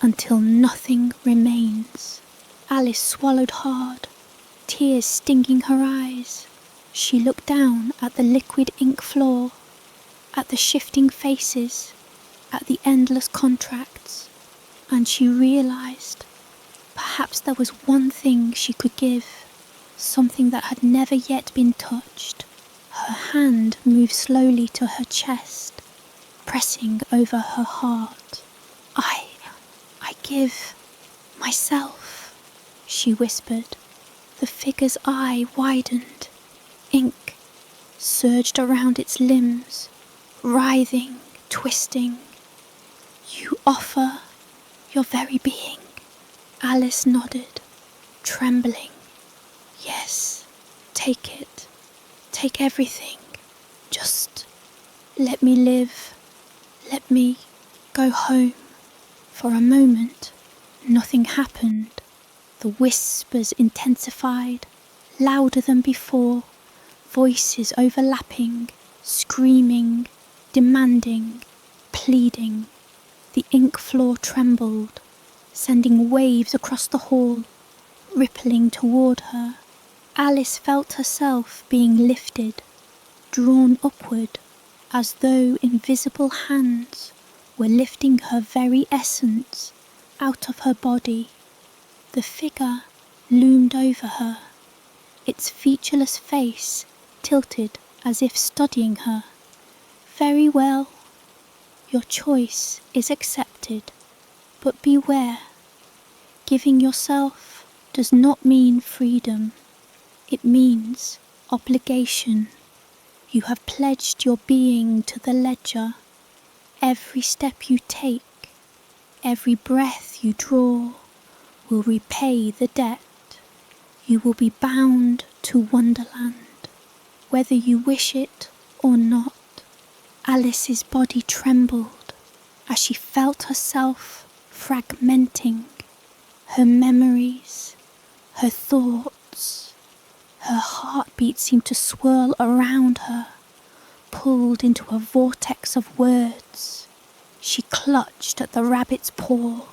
until nothing remains. Alice swallowed hard, tears stinging her eyes. She looked down at the liquid ink floor, at the shifting faces, at the endless contracts, and she realised perhaps there was one thing she could give, something that had never yet been touched. Her hand moved slowly to her chest, pressing over her heart. I give myself, she whispered. The figure's eye widened. Ink surged around its limbs, writhing, twisting. You offer your very being. Alice nodded, trembling. Yes, take it. Take everything. Just let me live. Let me go home. For a moment, nothing happened. The whispers intensified, louder than before, voices overlapping, screaming, demanding, pleading. The ink floor trembled, sending waves across the hall, rippling toward her. Alice felt herself being lifted, drawn upward, as though invisible hands were lifting her very essence out of her body. The figure loomed over her, its featureless face tilted as if studying her. Very well, your choice is accepted, but beware. Giving yourself does not mean freedom. It means obligation. You have pledged your being to the ledger. Every step you take, every breath you draw, will repay the debt. You will be bound to Wonderland, whether you wish it or not. Alice's body trembled as she felt herself fragmenting. Her memories, her thoughts, her heartbeat seemed to swirl around her, pulled into a vortex of words. She clutched at the rabbit's paw,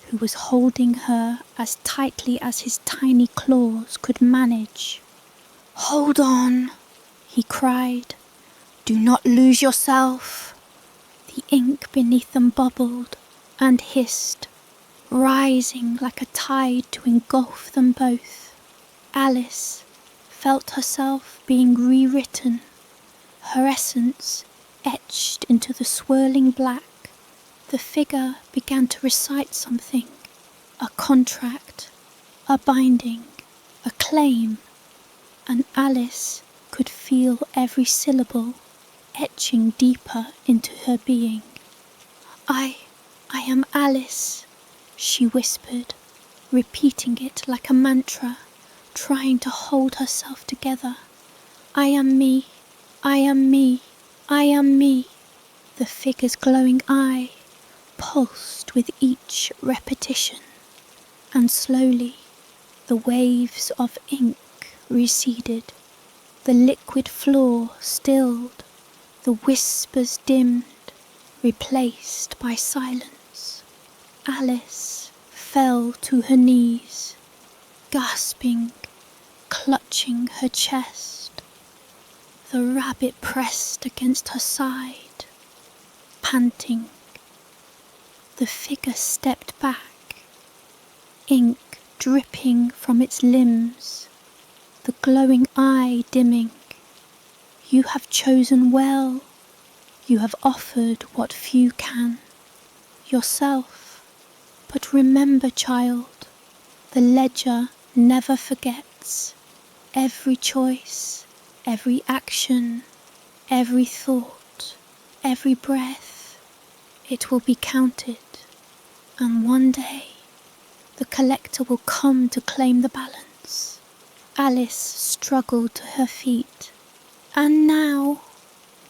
who was holding her as tightly as his tiny claws could manage. "Hold on," he cried. "Do not lose yourself." The ink beneath them bubbled and hissed, rising like a tide to engulf them both. Alice felt herself being rewritten, her essence etched into the swirling black. The figure began to recite something, a contract, a binding, acclaim, and Alice could feel every syllable etching deeper into her being. I am Alice, she whispered, repeating it like a mantra, trying to hold herself together. I am me, I am me, I am me. The figure's glowing eye pulsed with each repetition, and slowly the waves of ink receded, the liquid floor stilled, the whispers dimmed, replaced by silence. Alice fell to her knees, gasping, clutching her chest. The rabbit pressed against her side, panting. The figure stepped back, ink dripping from its limbs, the glowing eye dimming. You have chosen well. You have offered what few can, yourself. But remember, child, the ledger never forgets. Every choice, every action, every thought, every breath, it will be counted. And one day, the collector will come to claim the balance. Alice struggled to her feet. And now,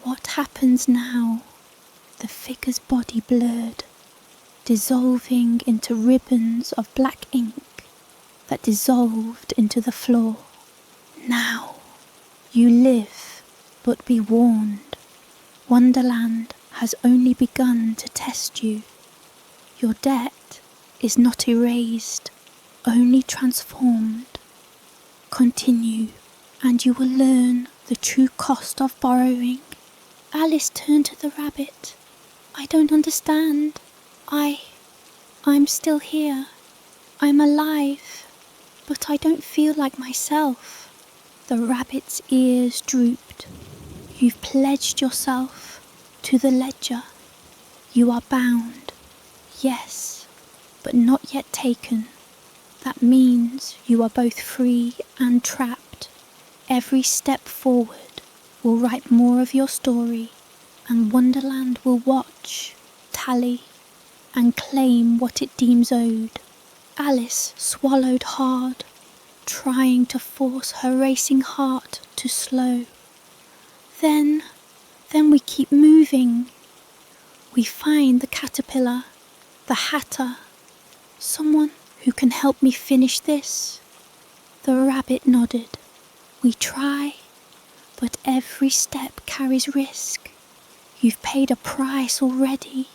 what happens now? The figure's body blurred, dissolving into ribbons of black ink that dissolved into the floor. Now, you live, but be warned. Wonderland has only begun to test you. Your debt is not erased, only transformed. Continue, and you will learn the true cost of borrowing. Alice turned to the rabbit. I don't understand. I'm still here. I'm alive, but I don't feel like myself. The rabbit's ears drooped. You've pledged yourself to the ledger. You are bound, yes, but not yet taken. That means you are both free and trapped. Every step forward will write more of your story, and Wonderland will watch, tally, and claim what it deems owed. Alice swallowed hard, trying to force her racing heart to slow. Then we keep moving. We find the caterpillar, the hatter, someone who can help me finish this. The rabbit nodded. We try, but every step carries risk. You've paid a price already,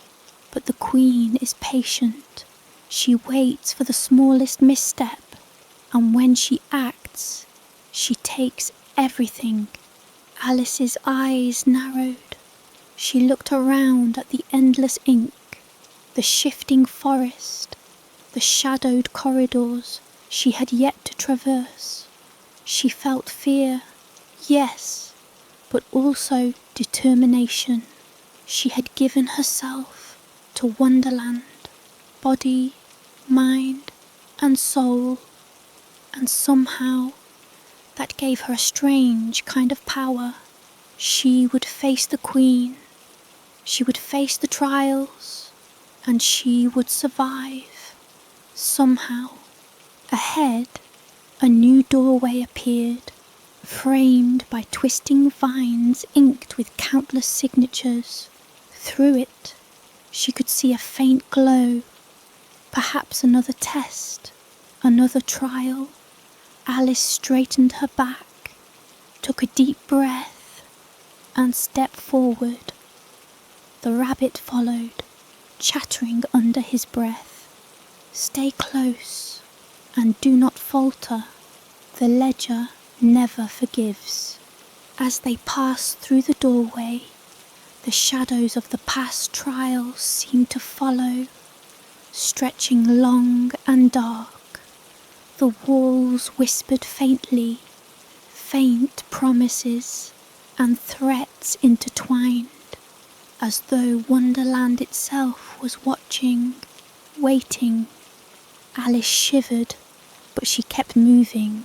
but the queen is patient. She waits for the smallest misstep, and when she acts, she takes everything. Alice's eyes narrowed. She looked around at the endless ink, the shifting forest, the shadowed corridors she had yet to traverse. She felt fear, yes, but also determination. She had given herself to Wonderland, body, mind, and soul, and somehow that gave her a strange kind of power. She would face the queen, she would face the trials, and she would survive. Somehow, ahead, a new doorway appeared, framed by twisting vines inked with countless signatures. Through it, she could see a faint glow, perhaps another test, another trial. Alice straightened her back, took a deep breath, and stepped forward. The rabbit followed, chattering under his breath. Stay close, and do not falter. The ledger never forgives. As they passed through the doorway, the shadows of the past trials seemed to follow, stretching long and dark. The walls whispered faintly, faint promises and threats intertwined, as though Wonderland itself was watching, waiting. Alice shivered, but she kept moving.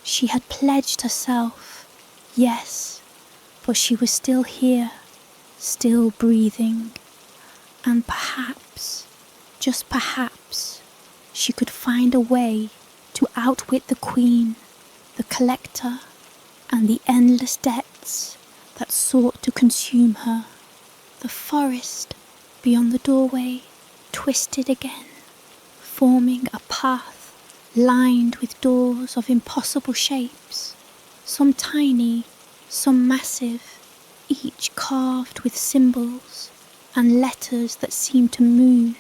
She had pledged herself, yes, but she was still here, still breathing, and perhaps, just perhaps, she could find a way to outwit the Queen, the Collector, and the endless debts that sought to consume her. The forest beyond the doorway twisted again, forming a path lined with doors of impossible shapes, some tiny, some massive, each carved with symbols and letters that seemed to move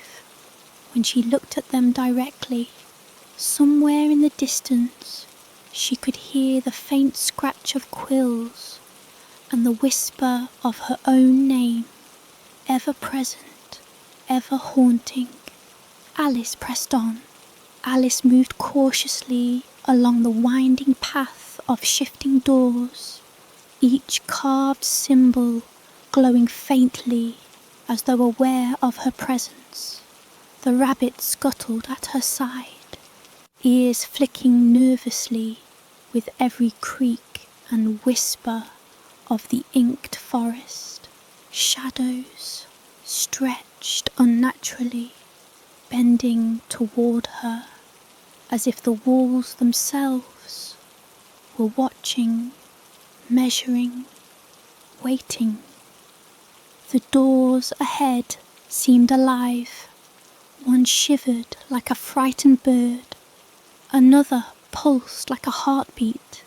when she looked at them directly. Somewhere in the distance she could hear the faint scratch of quills and the whisper of her own name, ever present, ever haunting. Alice pressed on. Alice moved cautiously along the winding path of shifting doors, each carved symbol glowing faintly as though aware of her presence. The rabbit scuttled at her side, ears flicking nervously with every creak and whisper of the inked forest. Shadows stretched unnaturally, bending toward her, as if the walls themselves were watching, measuring, waiting. The doors ahead seemed alive. One shivered like a frightened bird, another pulsed like a heartbeat,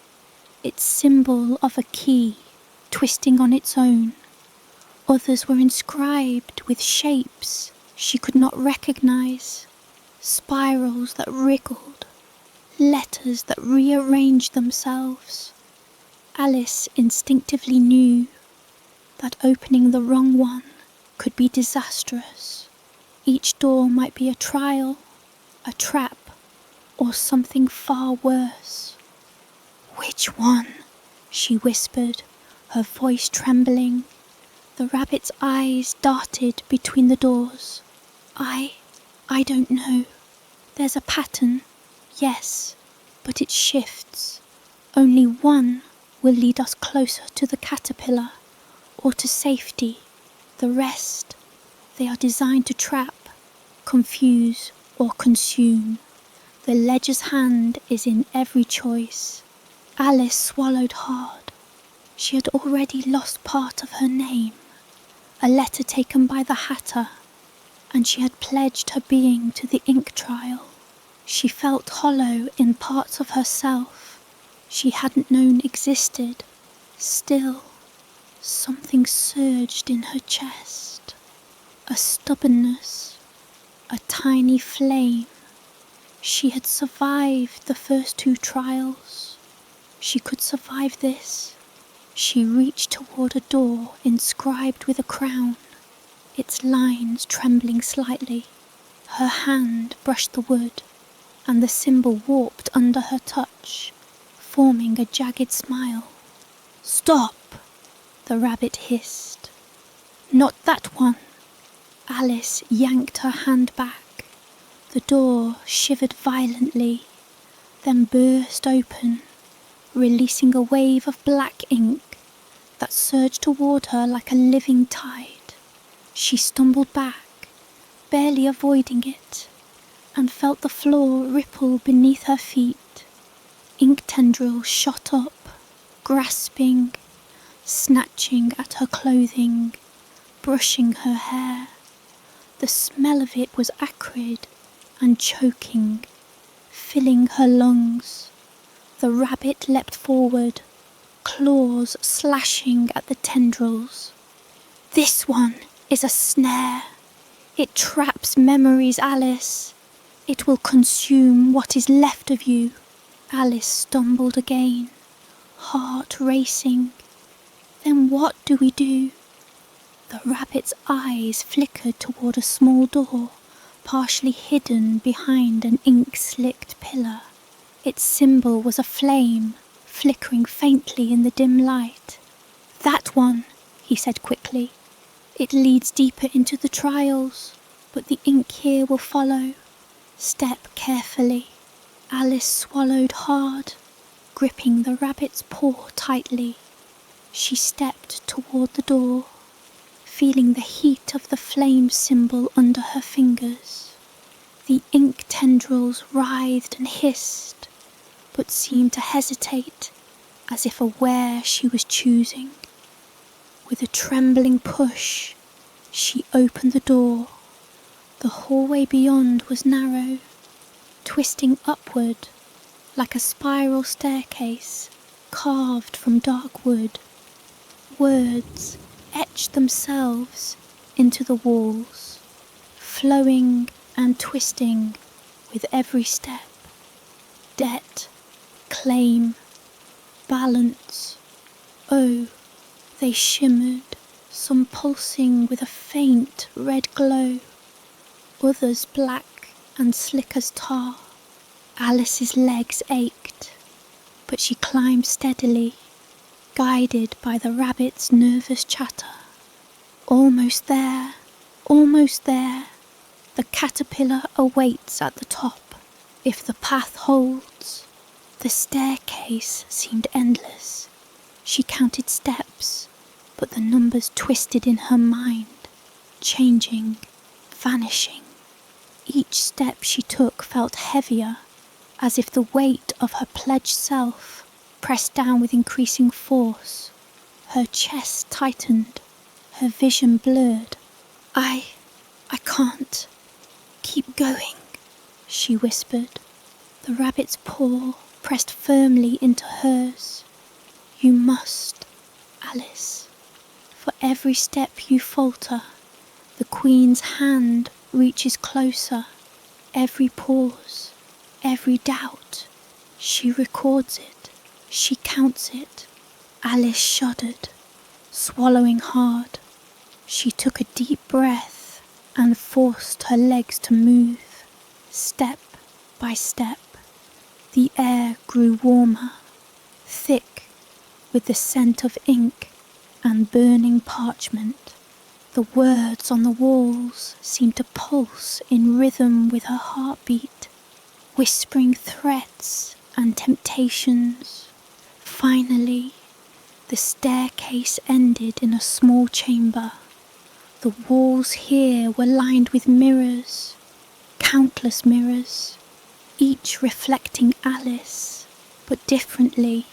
its symbol of a key twisting on its own. Others were inscribed with shapes she could not recognize, spirals that wriggled, letters that rearranged themselves. Alice instinctively knew that opening the wrong one could be disastrous. Each door might be a trial, a trap, or something far worse. "Which one?" she whispered, her voice trembling. The rabbit's eyes darted between the doors. I don't know. There's a pattern, yes, but it shifts. Only one will lead us closer to the caterpillar, or to safety. The rest, they are designed to trap, confuse, or consume. The ledger's hand is in every choice. Alice swallowed hard. She had already lost part of her name, a letter taken by the hatter, and she had pledged her being to the ink trial. She felt hollow in parts of herself she hadn't known existed. Still, something surged in her chest, a stubbornness, a tiny flame. She had survived the first two trials. She could survive this. She reached toward a door inscribed with a crown, its lines trembling slightly. Her hand brushed the wood, and the symbol warped under her touch, forming a jagged smile. "Stop!" the rabbit hissed. "Not that one!" Alice yanked her hand back. The door shivered violently, then burst open, releasing a wave of black ink that surged toward her like a living tide. She stumbled back, barely avoiding it, and felt the floor ripple beneath her feet. Ink tendrils shot up, grasping, snatching at her clothing, brushing her hair. The smell of it was acrid and choking, filling her lungs. The rabbit leapt forward, claws slashing at the tendrils. "This one is a snare. It traps memories, Alice. It will consume what is left of you." Alice stumbled again, heart racing. "Then what do we do?" The rabbit's eyes flickered toward a small door, partially hidden behind an ink-slicked pillar. Its symbol was a flame, flickering faintly in the dim light. "That one," he said quickly. "It leads deeper into the trials, but the ink here will follow. Step carefully." Alice swallowed hard, Gripping the rabbit's paw tightly, she stepped toward the door, feeling the heat of the flame symbol under her fingers. The ink tendrils writhed and hissed, but seemed to hesitate, as if aware she was choosing. With a trembling push, she opened the door. The hallway beyond was narrow, twisting upward like a spiral staircase carved from dark wood. Words etched themselves into the walls, flowing and twisting with every step. Debt, claim, balance. Oh, they shimmered, some pulsing with a faint red glow, others black and slick as tar. Alice's legs ached, but she climbed steadily, guided by the rabbit's nervous chatter. Almost there, almost there. The caterpillar awaits at the top. If the path holds. The staircase seemed endless. She counted steps, but the numbers twisted in her mind, changing, vanishing. Each step she took felt heavier, as if the weight of her pledged self pressed down with increasing force. Her chest tightened, her vision blurred. I can't. Keep going, she whispered. The rabbit's paw pressed firmly into hers. You must, Alice. For every step you falter, the Queen's hand reaches closer. Every pause, every doubt, she records it, she counts it. Alice shuddered, swallowing hard. She took a deep breath and forced her legs to move, step by step. The air grew warmer, thick with the scent of ink and burning parchment. The words on the walls seemed to pulse in rhythm with her heartbeat, whispering threats and temptations. Finally, the staircase ended in a small chamber. The walls here were lined with mirrors, countless mirrors, each reflecting Alice, but differently.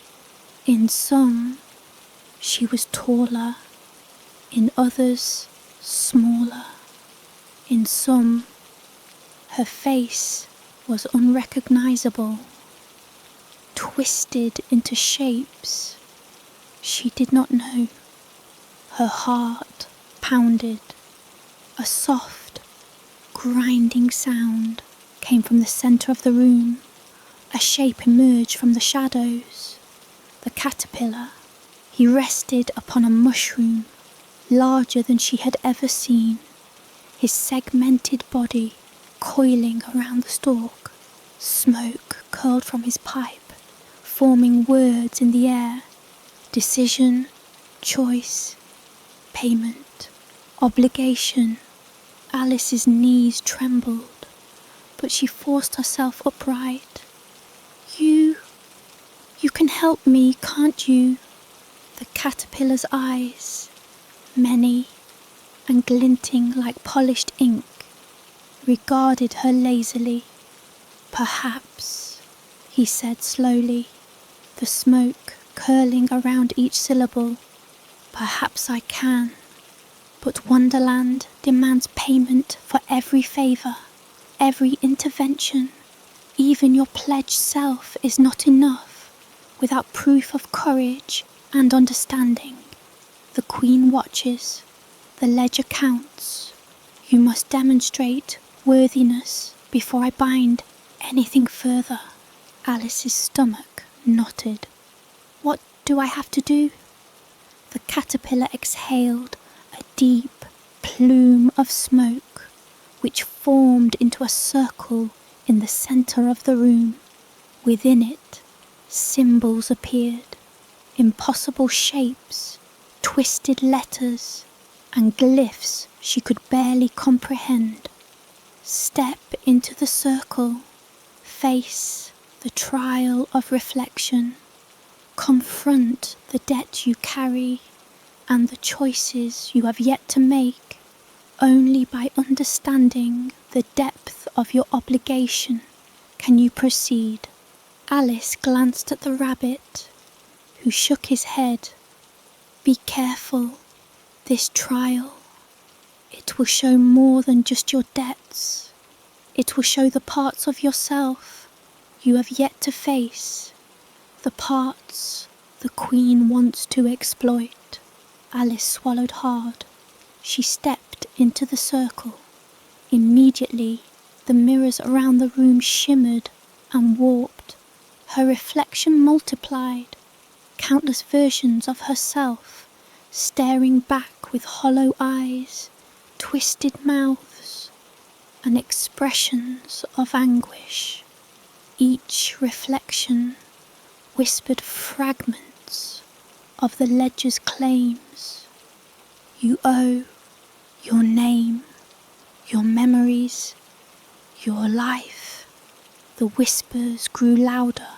In some, she was taller, in others, smaller. In some, her face was unrecognizable, twisted into shapes she did not know. Her heart pounded. A soft, grinding sound came from the centre of the room. A shape emerged from the shadows. The caterpillar. He rested upon a mushroom, larger than she had ever seen, his segmented body coiling around the stalk. Smoke curled from his pipe, forming words in the air. Decision, choice, payment, obligation. Alice's knees trembled, but she forced herself upright. You can help me, can't you? The caterpillar's eyes, many and glinting like polished ink, regarded her lazily. Perhaps, he said slowly, the smoke curling around each syllable. Perhaps I can, but Wonderland demands payment for every favour, every intervention. Even your pledged self is not enough without proof of courage and understanding. The Queen watches, the ledger counts. You must demonstrate worthiness before I bind anything further. Alice's stomach knotted. What do I have to do? The caterpillar exhaled a deep plume of smoke, which formed into a circle in the centre of the room. Within it, symbols appeared, impossible shapes, twisted letters, and glyphs she could barely comprehend. Step into the circle, face the trial of reflection. Confront the debt you carry and the choices you have yet to make. Only by understanding the depth of your obligation can you proceed. Alice glanced at the rabbit, who shook his head. Be careful. This trial, it will show more than just your debts. It will show the parts of yourself you have yet to face, the parts the Queen wants to exploit. Alice swallowed hard. She stepped into the circle. Immediately, the mirrors around the room shimmered and warped. Her reflection multiplied. Countless versions of herself, staring back with hollow eyes, twisted mouths, and expressions of anguish. Each reflection whispered fragments of the ledger's claims. You owe your name, your memories, your life. The whispers grew louder,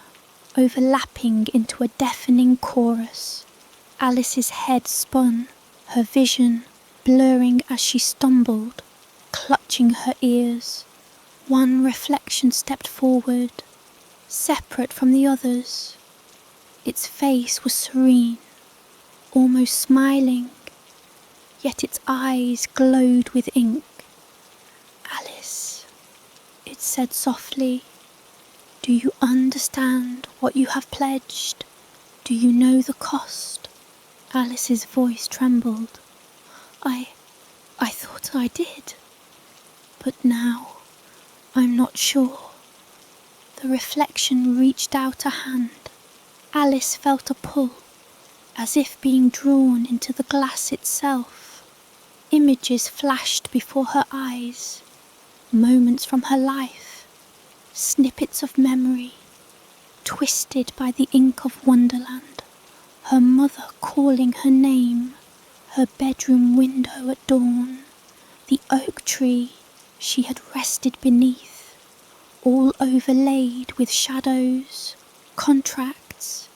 overlapping into a deafening chorus. Alice's head spun, her vision blurring as she stumbled, clutching her ears. One reflection stepped forward, separate from the others. Its face was serene, almost smiling, yet its eyes glowed with ink. Alice, it said softly, do you understand what you have pledged? Do you know the cost? Alice's voice trembled. I thought I did, but now I'm not sure. The reflection reached out a hand. Alice felt a pull, as if being drawn into the glass itself. Images flashed before her eyes, moments from her life, snippets of memory, twisted by the ink of Wonderland. Her mother calling her name, her bedroom window at dawn, the oak tree she had rested beneath, all overlaid with shadows, contracts,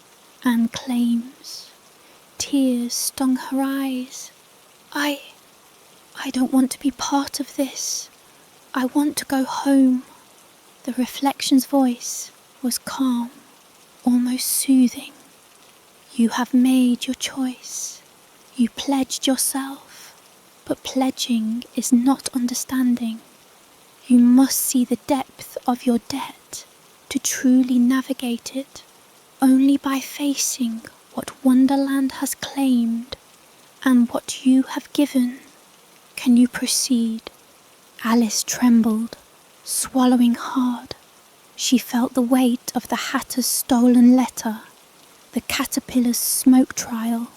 and claims. Tears stung her eyes. I don't want to be part of this. I want to go home. The reflection's voice was calm, almost soothing. You have made your choice. You pledged yourself, but pledging is not understanding. You must see the depth of your debt to truly navigate it. Only by facing what Wonderland has claimed and what you have given can you proceed. Alice trembled, swallowing hard. She felt the weight of the Hatter's stolen letter, the caterpillar's smoke trial,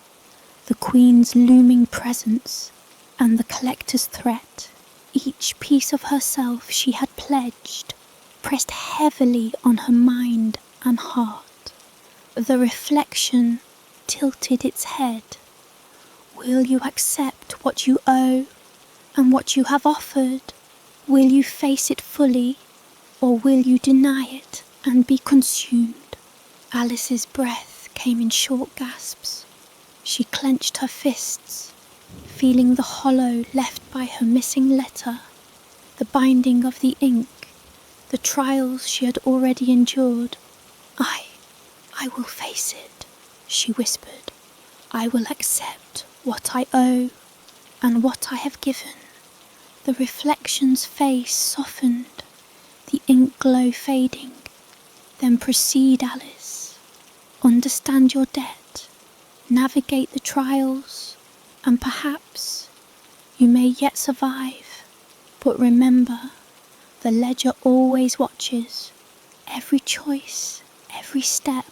the Queen's looming presence, and the collector's threat. Each piece of herself she had pledged pressed heavily on her mind and heart. The reflection tilted its head. Will you accept what you owe and what you have offered? Will you face it fully, or will you deny it and be consumed? Alice's breath came in short gasps. She clenched her fists, feeling the hollow left by her missing letter, the binding of the ink, the trials she had already endured. I will face it, she whispered. I will accept what I owe and what I have given. The reflection's face softened, the ink glow fading. Then proceed, Alice. Understand your debt, navigate the trials, and perhaps you may yet survive. But remember, the ledger always watches. Every choice, every step,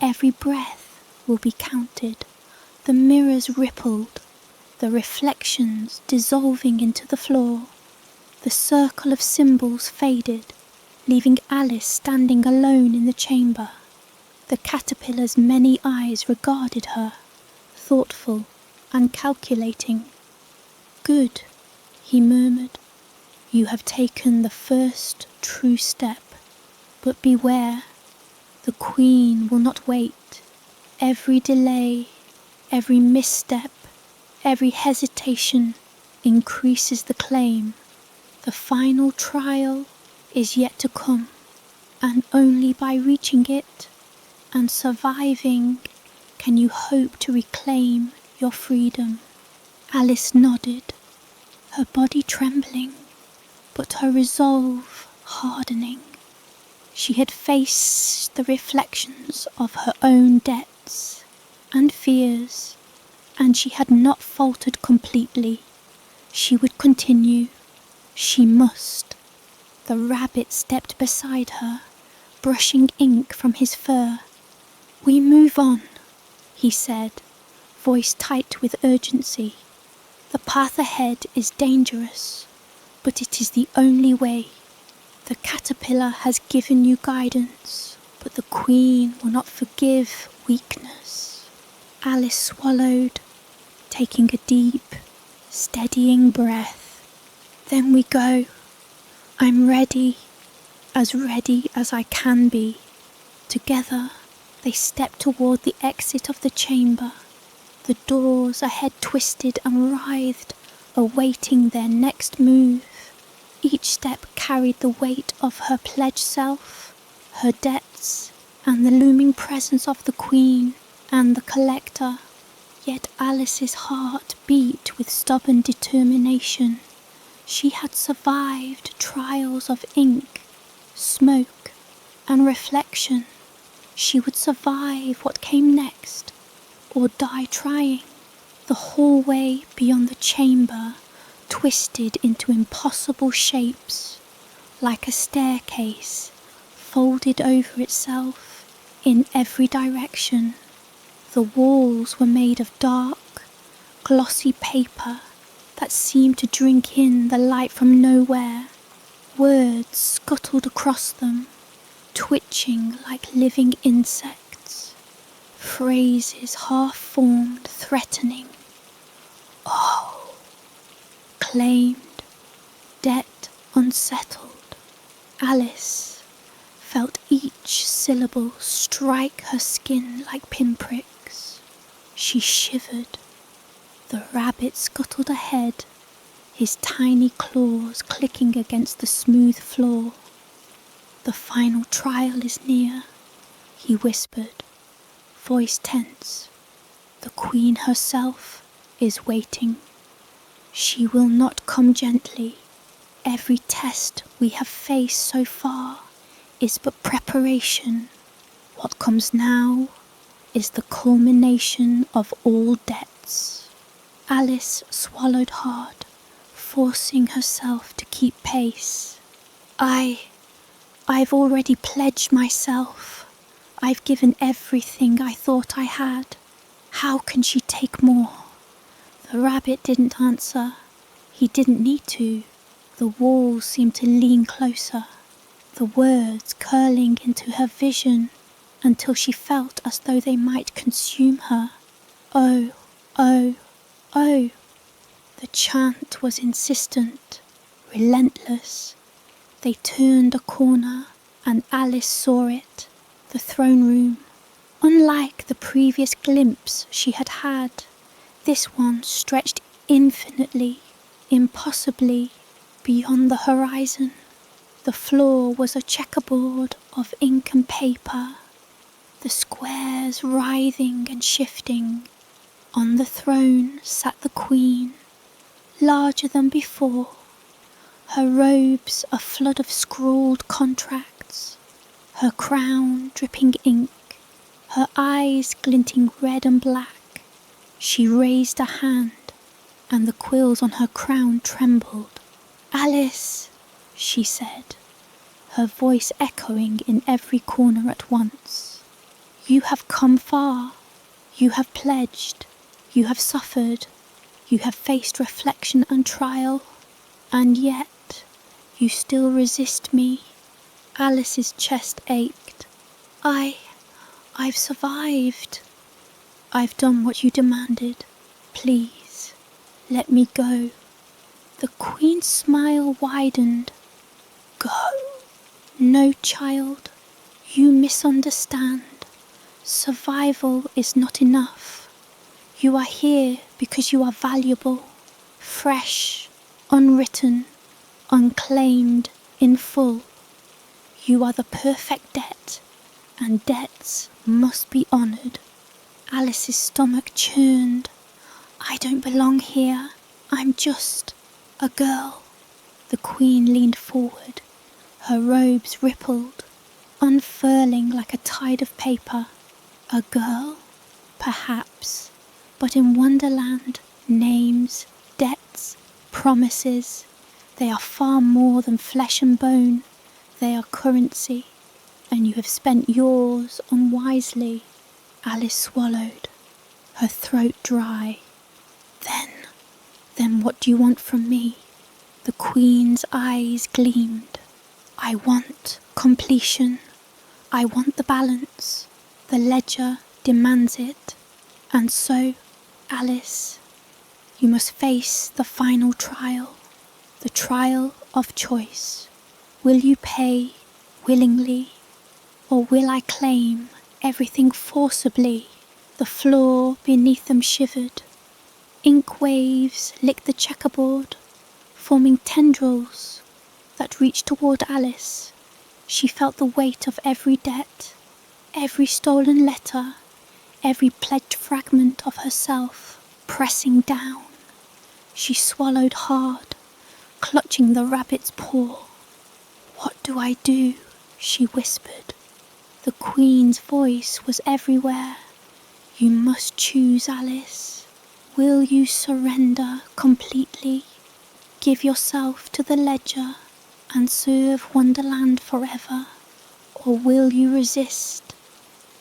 every breath will be counted. The mirrors rippled, the reflections dissolving into the floor. The circle of symbols faded, leaving Alice standing alone in the chamber. The caterpillar's many eyes regarded her, thoughtful and calculating. Good, he murmured. You have taken the first true step, but beware, the Queen will not wait. every delay, every misstep, every hesitation increases the claim. The final trial is yet to come, and only by reaching it and surviving can you hope to reclaim your freedom. Alice nodded, her body trembling, but her resolve hardening. She had faced the reflections of her own debts and fears, and she had not faltered completely. She would continue. She must. The rabbit stepped beside her, brushing ink from his fur. "We move on," he said, voice tight with urgency. "The path ahead is dangerous, but it is the only way. The caterpillar has given you guidance, but the queen will not forgive weakness." Alice swallowed, taking a deep, steadying breath. "Then we go. I'm ready as I can be." Together, they stepped toward the exit of the chamber. The doors ahead twisted and writhed, awaiting their next move. Each step carried the weight of her pledged self, her debts, and the looming presence of the queen and the collector. Yet Alice's heart beat with stubborn determination. She had survived trials of ink, smoke, and reflection. She would survive what came next, or die trying. The hallway beyond the chamber twisted into impossible shapes, like a staircase folded over itself in every direction. The walls were made of dark, glossy paper that seemed to drink in the light from nowhere. Words scuttled across them, twitching like living insects. Phrases half-formed, threatening. "Oh," claimed, debt unsettled. Alice felt each syllable strike her skin like pinpricks. She shivered. The rabbit scuttled ahead, his tiny claws clicking against the smooth floor. "The final trial is near," he whispered, voice tense. "The queen herself is waiting. She will not come gently. Every test we have faced so far is but preparation. What comes now is the culmination of all debts." Alice swallowed hard, forcing herself to keep pace. I've already pledged myself. I've given everything I thought I had. How can she take more?" The rabbit didn't answer. He didn't need to. The walls seemed to lean closer, the words curling into her vision until she felt as though they might consume her. "Oh, oh, oh." The chant was insistent, relentless. They turned a corner and Alice saw it, the throne room. Unlike the previous glimpse she had had, this one stretched infinitely, impossibly, beyond the horizon. The floor was a checkerboard of ink and paper, the squares writhing and shifting. On the throne sat the queen, larger than before, her robes a flood of scrawled contracts, her crown dripping ink, her eyes glinting red and black. She raised a hand, and the quills on her crown trembled. "Alice," she said, her voice echoing in every corner at once. "You have come far. You have pledged. You have suffered. You have faced reflection and trial. And yet, you still resist me." Alice's chest ached. I've survived. I've done what you demanded. Please, let me go." The queen's smile widened. "Go? No, child, you misunderstand. Survival is not enough. You are here because you are valuable, fresh, unwritten, unclaimed, in full. You are the perfect debt, and debts must be honoured. Alice's stomach churned. I don't belong here. I'm just a girl. The Queen leaned forward. Her robes rippled, unfurling like a tide of paper. A girl? Perhaps. But in Wonderland, names, debts, promises, they are far more than flesh and bone. They are currency, and you have spent yours unwisely. Alice swallowed, her throat dry. Then what do you want from me? The Queen's eyes gleamed. I want completion. I want the balance. The ledger demands it. And so, Alice, you must face the final trial, the trial of choice. Will you pay willingly, or will I claim everything forcibly? The floor beneath them shivered. Ink waves licked the checkerboard, forming tendrils that reached toward Alice. She felt the weight of every debt, every stolen letter, every pledged fragment of herself pressing down. She swallowed hard, clutching the rabbit's paw. What do I do? She whispered. The Queen's voice was everywhere. You must choose, Alice. Will you surrender completely? Give yourself to the ledger and serve Wonderland forever? Or will you resist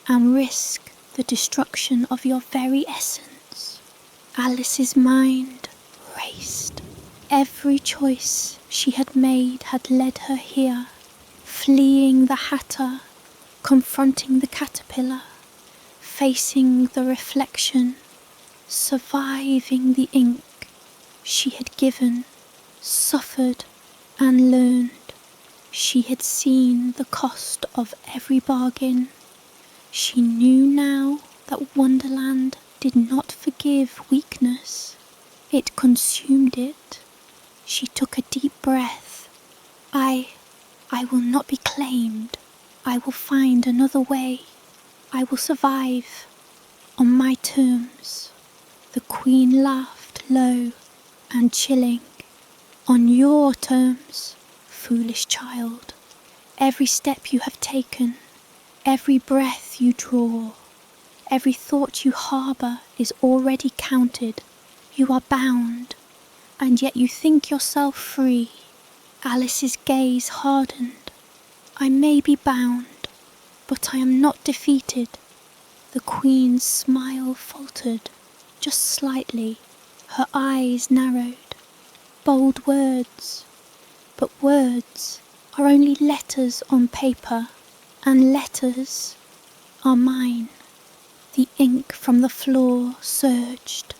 and risk the destruction of your very essence? Alice's mind raced. Every choice she had made had led her here, fleeing the Hatter, confronting the caterpillar, facing the reflection, surviving the ink she had given, suffered and learned. She had seen the cost of every bargain. She knew now that Wonderland did not forgive weakness. It consumed it. She took a deep breath. I will not be claimed. I will find another way. I will survive on my terms. The Queen laughed low and chilling. On your terms, foolish child. Every step you have taken, every breath you draw, every thought you harbour is already counted. You are bound, and yet you think yourself free. Alice's gaze hardened. I may be bound, but I am not defeated. The Queen's smile faltered, just slightly. Her eyes narrowed. Bold words, but words are only letters on paper, and letters are mine. The ink from the floor surged,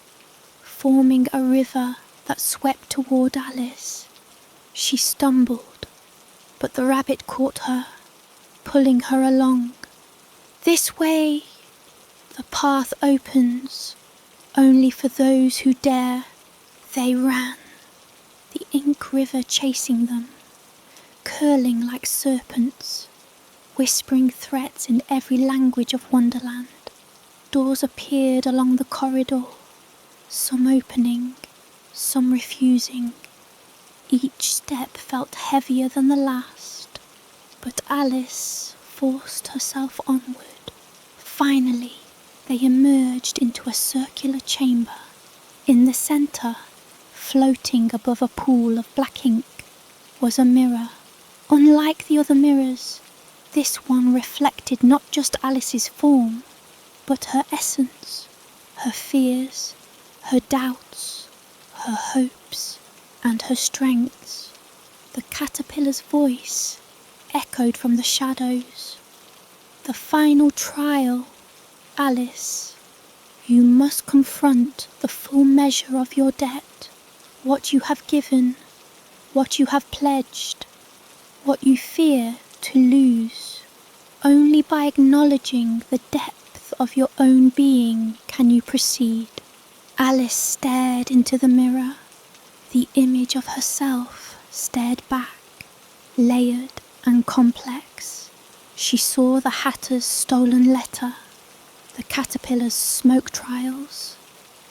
forming a river that swept toward Alice. She stumbled, but the rabbit caught her, pulling her along. This way! The path opens, only for those who dare. They ran, the ink river chasing them, curling like serpents, whispering threats in every language of Wonderland. Doors appeared along the corridor, some opening, some refusing. Each step felt heavier than the last, but Alice forced herself onward. Finally, they emerged into a circular chamber. In the centre, floating above a pool of black ink, was a mirror. Unlike the other mirrors, this one reflected not just Alice's form, but her essence, her fears, her doubts, her hopes, and her strengths. The caterpillar's voice echoed from the shadows. The final trial, Alice. You must confront the full measure of your debt, what you have given, what you have pledged, what you fear to lose. Only by acknowledging the depth of your own being can you proceed? Alice stared into the mirror. The image of herself stared back, layered and complex. She saw the Hatter's stolen letter, the caterpillar's smoke trials,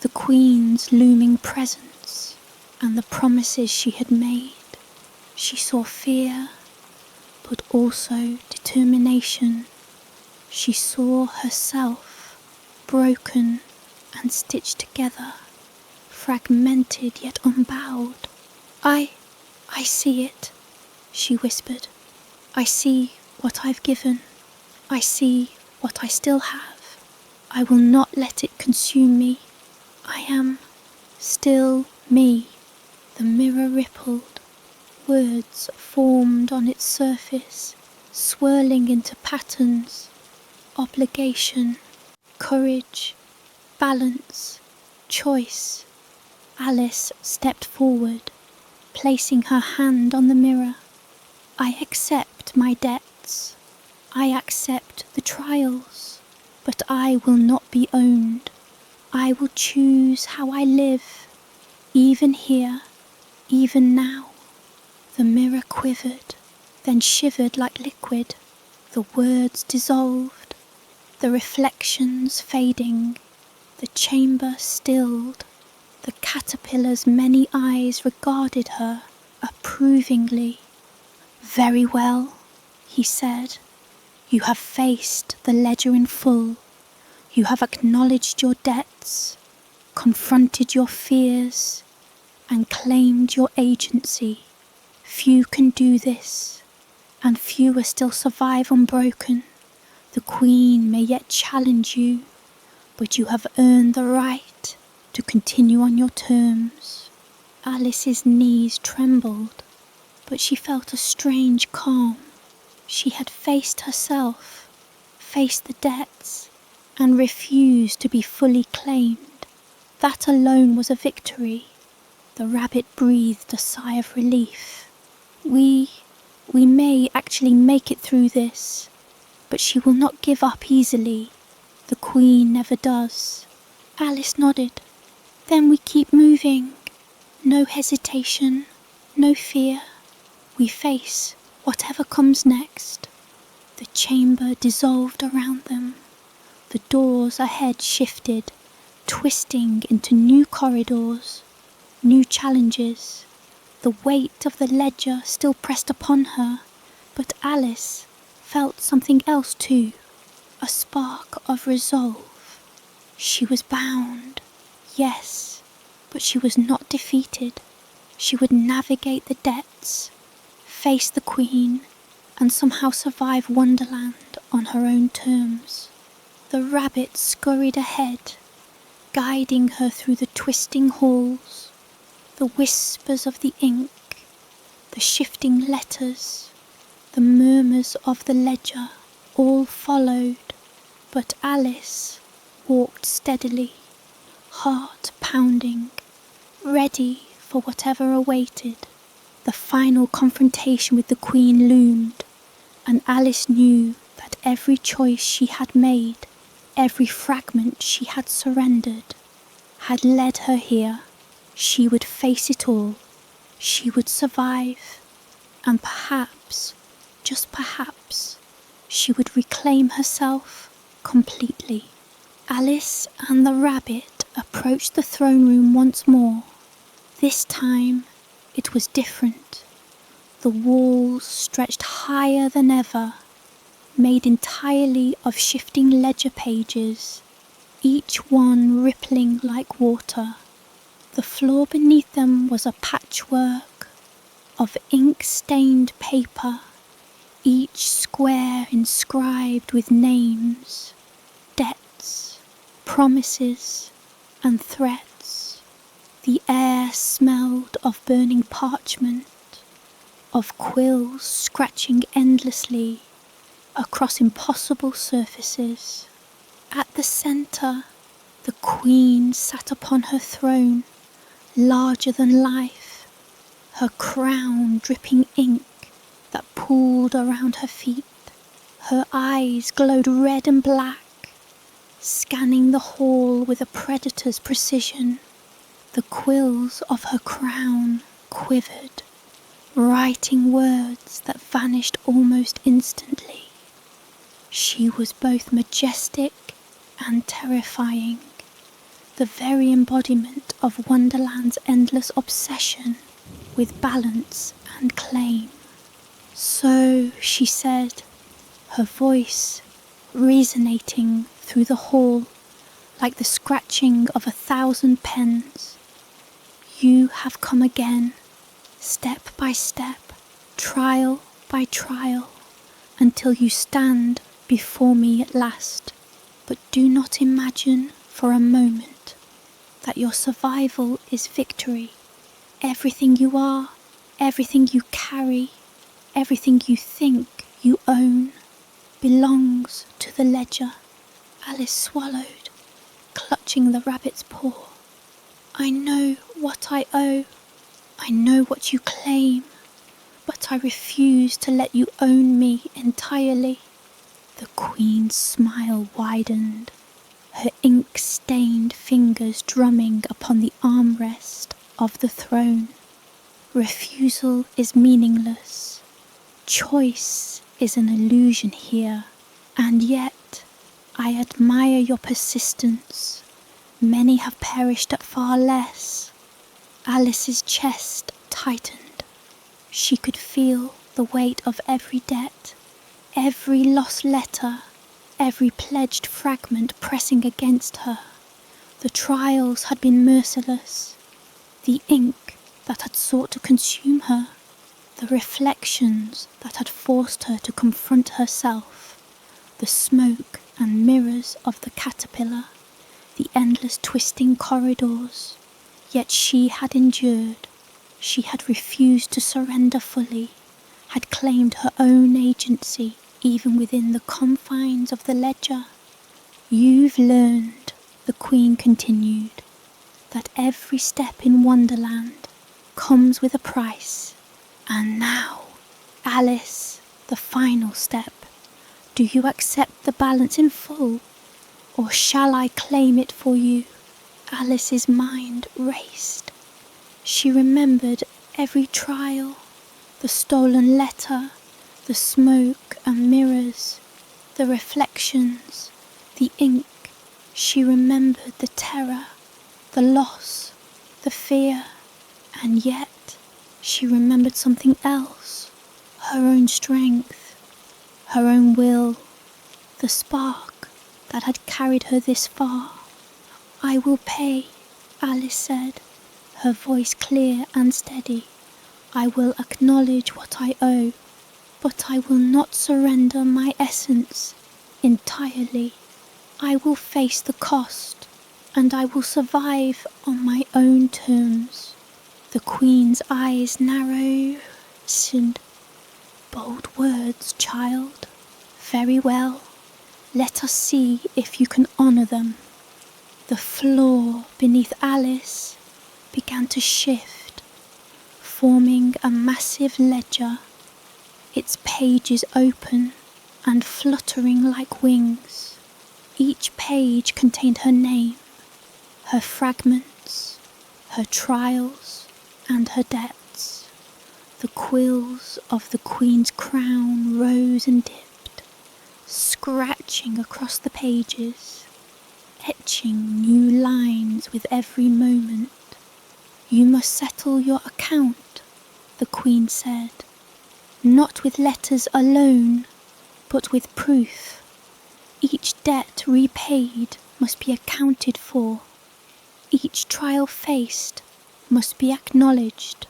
the Queen's looming presence, and the promises she had made. She saw fear, but also determination. She saw herself broken and stitched together, fragmented yet unbowed. I see it, she whispered. I see what I've given. I see what I still have. I will not let it consume me. I am still me. The mirror rippled. Words formed on its surface, swirling into patterns. Obligation, courage, balance, choice. Alice stepped forward, placing her hand on the mirror. I accept my debts. I accept the trials, but I will not be owned. I will choose how I live, even here, even now. The mirror quivered, then shivered like liquid. The words dissolved, the reflections fading, the chamber stilled. The caterpillar's many eyes regarded her approvingly. Very well, he said. You have faced the ledger in full. You have acknowledged your debts, confronted your fears, and claimed your agency. Few can do this, and fewer still survive unbroken. The Queen may yet challenge you, but you have earned the right to continue on your terms. Alice's knees trembled, but she felt a strange calm. She had faced herself, faced the debts, and refused to be fully claimed. That alone was a victory. The rabbit breathed a sigh of relief. We may actually make it through this, but she will not give up easily. The Queen never does. Alice nodded. Then we keep moving. No hesitation, no fear. We face whatever comes next. The chamber dissolved around them. The doors ahead shifted, twisting into new corridors, new challenges. The weight of the ledger still pressed upon her, but Alice felt something else too, a spark of resolve. She was bound, yes, but she was not defeated. She would navigate the debts, face the Queen, and somehow survive Wonderland on her own terms. The rabbit scurried ahead, guiding her through the twisting halls. The whispers of the ink, the shifting letters, the murmurs of the ledger all followed, but Alice walked steadily, heart pounding, ready for whatever awaited. The final confrontation with the Queen loomed, and Alice knew that every choice she had made, every fragment she had surrendered, had led her here. She would face it all. She would survive. And perhaps, just perhaps, she would reclaim herself completely. Alice and the rabbit approached the throne room once more. This time it was different. The walls stretched higher than ever, made entirely of shifting ledger pages, each one rippling like water. The floor beneath them was a patchwork of ink-stained paper, each square inscribed with names, debts, promises, and threats. The air smelled of burning parchment, of quills scratching endlessly across impossible surfaces. At the centre, the Queen sat upon her throne, larger than life, her crown dripping ink that pooled around her feet. Her eyes glowed red and black, scanning the hall with a predator's precision. The quills of her crown quivered, writing words that vanished almost instantly. She was both majestic and terrifying, the very embodiment of Wonderland's endless obsession with balance and claim. So, she said, her voice resonating through the hall like the scratching of 1,000 pens. You have come again, step by step, trial by trial, until you stand before me at last. But do not imagine for a moment that your survival is victory. Everything you are, everything you carry, everything you think you own, belongs to the ledger. Alice swallowed, clutching the rabbit's paw. I know what I owe. I know what you claim, but I refuse to let you own me entirely. The Queen's smile widened, her ink-stained fingers drumming upon the armrest of the throne. Refusal is meaningless. Choice is an illusion here, and yet I admire your persistence. Many have perished at far less. Alice's chest tightened. She could feel the weight of every debt, every lost letter, every pledged fragment pressing against her. The trials had been merciless. The ink that had sought to consume her, the reflections that had forced her to confront herself, the smoke and mirrors of the caterpillar, the endless twisting corridors. Yet she had endured. She had refused to surrender fully, had claimed her own agency even within the confines of the ledger. You've learned, the Queen continued, that every step in Wonderland comes with a price. And now, Alice, the final step. Do you accept the balance in full, or shall I claim it for you? Alice's mind raced. She remembered every trial, the stolen letter, the smoke and mirrors, the reflections, the ink. She remembered the terror, the loss, the fear, and yet she remembered something else, her own strength, her own will, the spark that had carried her this far. I will pay, Alice said, her voice clear and steady. I will acknowledge what I owe, but I will not surrender my essence entirely. I will face the cost, and I will survive on my own terms. The Queen's eyes narrowed. Bold words, child. Very well. Let us see if you can honour them. The floor beneath Alice began to shift, forming a massive ledger, its pages open and fluttering like wings. Each page contained her name, her fragments, her trials and her debts. The quills of the Queen's crown rose and dipped, scratching across the pages, etching new lines with every moment. You must settle your account, the Queen said, not with letters alone, but with proof. Each debt repaid must be accounted for. Each trial faced must be acknowledged.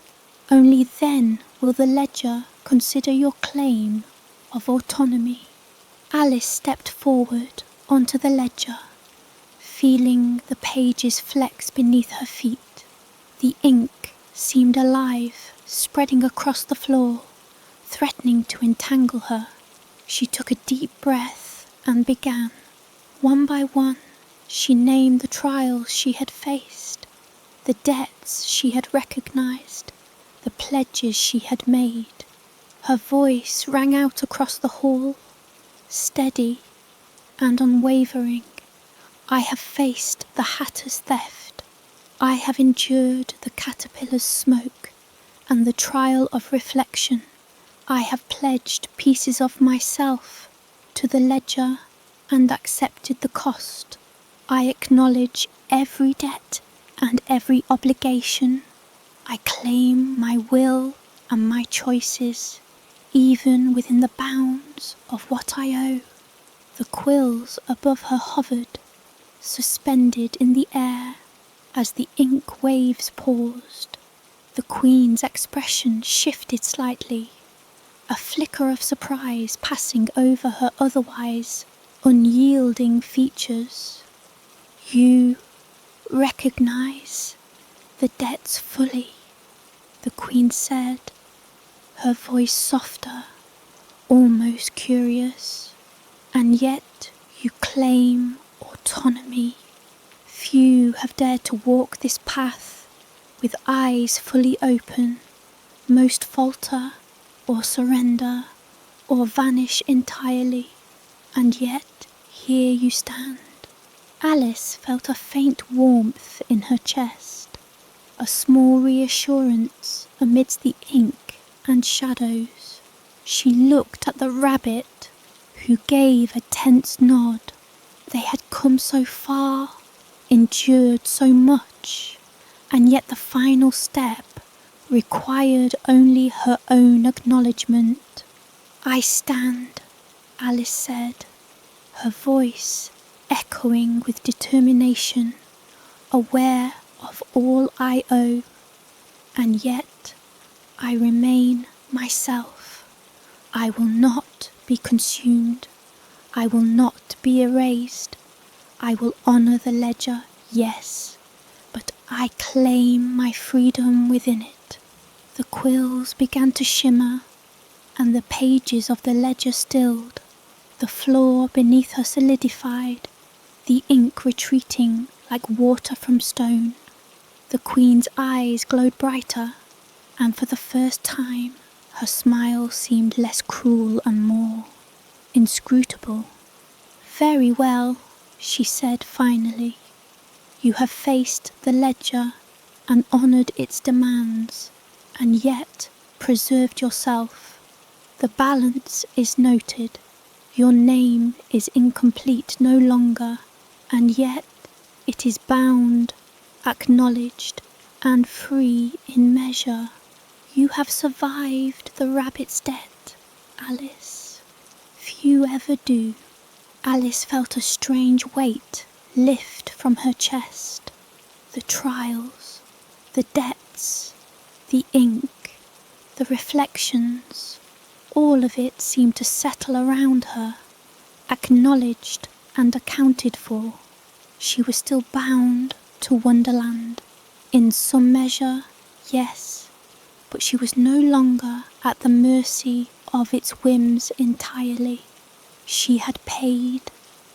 Only then will the ledger consider your claim of autonomy. Alice stepped forward onto the ledger, feeling the pages flex beneath her feet. The ink seemed alive, spreading across the floor, threatening to entangle her. She took a deep breath and began. One by one, she named the trials she had faced, the debts she had recognised, the pledges she had made. Her voice rang out across the hall, steady and unwavering. I have faced the hatter's theft. I have endured the caterpillar's smoke and the trial of reflection. I have pledged pieces of myself to the ledger and accepted the cost. I acknowledge every debt and every obligation. I claim my will and my choices, even within the bounds of what I owe. The quills above her hovered, suspended in the air as the ink waves paused. The Queen's expression shifted slightly, a flicker of surprise passing over her otherwise unyielding features. You recognize the debts fully, the Queen said, her voice softer, almost curious. And yet you claim autonomy. Few have dared to walk this path with eyes fully open. Most falter or surrender or vanish entirely. And yet here you stand. Alice felt a faint warmth in her chest, a small reassurance amidst the ink and shadows. She looked at the rabbit, who gave a tense nod. They had come so far, endured so much, and yet the final step required only her own acknowledgement. I stand, Alice said, her voice echoing with determination, aware of all I owe, and yet I remain myself. I will not be consumed. I will not be erased. I will honour the ledger, yes, but I claim my freedom within it. The quills began to shimmer, and the pages of the ledger stilled. The floor beneath her solidified, the ink retreating like water from stone. The Queen's eyes glowed brighter, and for the first time her smile seemed less cruel and more inscrutable. Very well, she said finally. You have faced the ledger and honoured its demands, and yet preserved yourself. The balance is noted. Your name is incomplete no longer, and yet it is bound, acknowledged, and free in measure. You have survived the rabbit's debt, Alice. Few ever do. Alice felt a strange weight lift from her chest. The trials, the debts, the ink, the reflections, all of it seemed to settle around her, acknowledged and accounted for. She was still bound to Wonderland. In some measure, yes, but she was no longer at the mercy of its whims entirely. She had paid,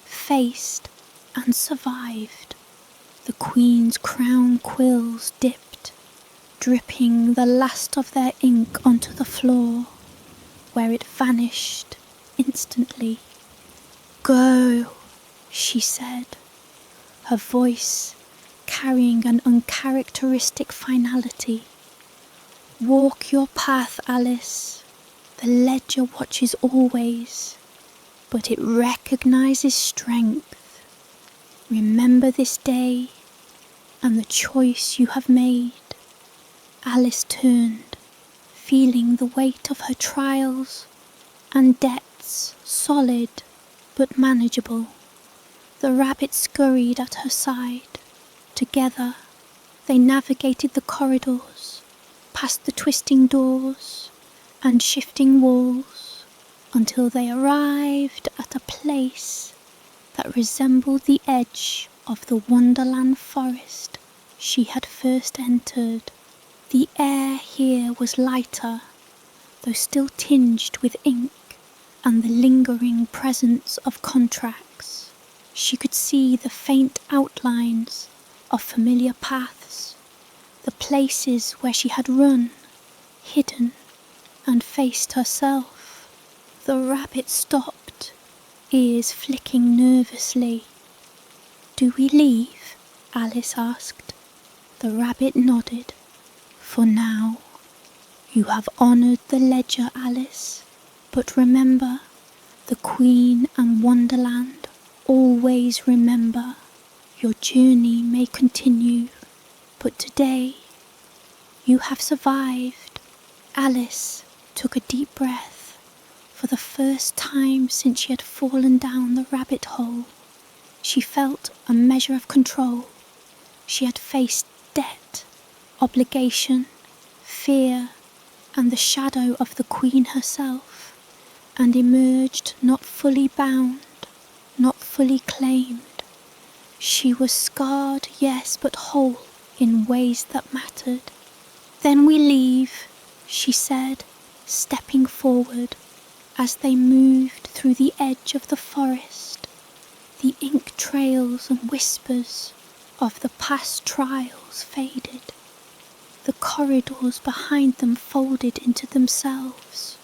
faced, and survived. The Queen's crown quills dipped, dripping the last of their ink onto the floor, where it vanished instantly. Go, she said, her voice carrying an uncharacteristic finality. Walk your path, Alice. The ledger watches always, but it recognizes strength. Remember this day and the choice you have made. Alice turned, feeling the weight of her trials and debts solid but manageable. The rabbit scurried at her side. Together they navigated the corridors, past the twisting doors and shifting walls, until they arrived at a place that resembled the edge of the Wonderland forest she had first entered. The air here was lighter, though still tinged with ink and the lingering presence of contracts. She could see the faint outlines of familiar paths, the places where she had run, hidden, and faced herself. The rabbit stopped, ears flicking nervously. "Do we leave?" Alice asked. The rabbit nodded. "For now. You have honoured the ledger, Alice, but remember, the Queen and Wonderland always remember. Your journey may continue, but today you have survived." Alice took a deep breath. For the first time since she had fallen down the rabbit hole, she felt a measure of control. She had faced debt, obligation, fear, and the shadow of the Queen herself, and emerged not fully bound, not fully claimed. She was scarred, yes, but whole in ways that mattered. "Then we leave," she said, stepping forward. As they moved through the edge of the forest, the ink trails and whispers of the past trials faded. The corridors behind them folded into themselves,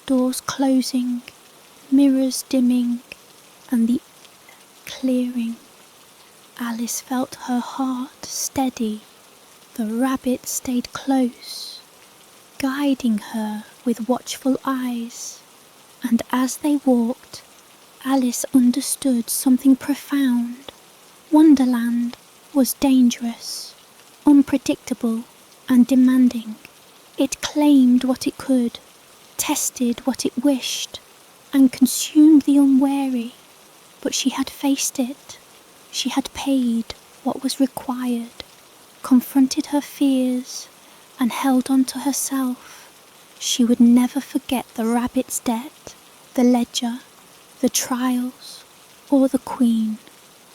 doors closing, mirrors dimming, and the clearing. Alice felt her heart steady. The rabbit stayed close, guiding her with watchful eyes, and as they walked, Alice understood something profound. Wonderland was dangerous, unpredictable, and demanding. It claimed what it could, tested what it wished, and consumed the unwary. But she had faced it. She had paid what was required, confronted her fears, and held on to herself. She would never forget the rabbit's debt, the ledger, the trials, or the Queen.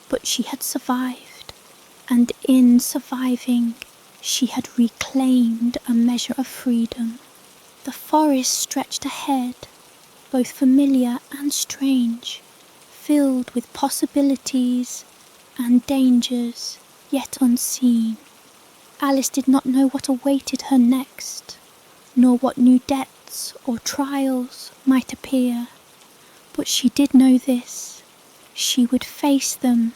But she had survived, and in surviving, she had reclaimed a measure of freedom. The forest stretched ahead, both familiar and strange, filled with possibilities and dangers yet unseen. Alice did not know what awaited her next, nor what new debts or trials might appear. But she did know this: she would face them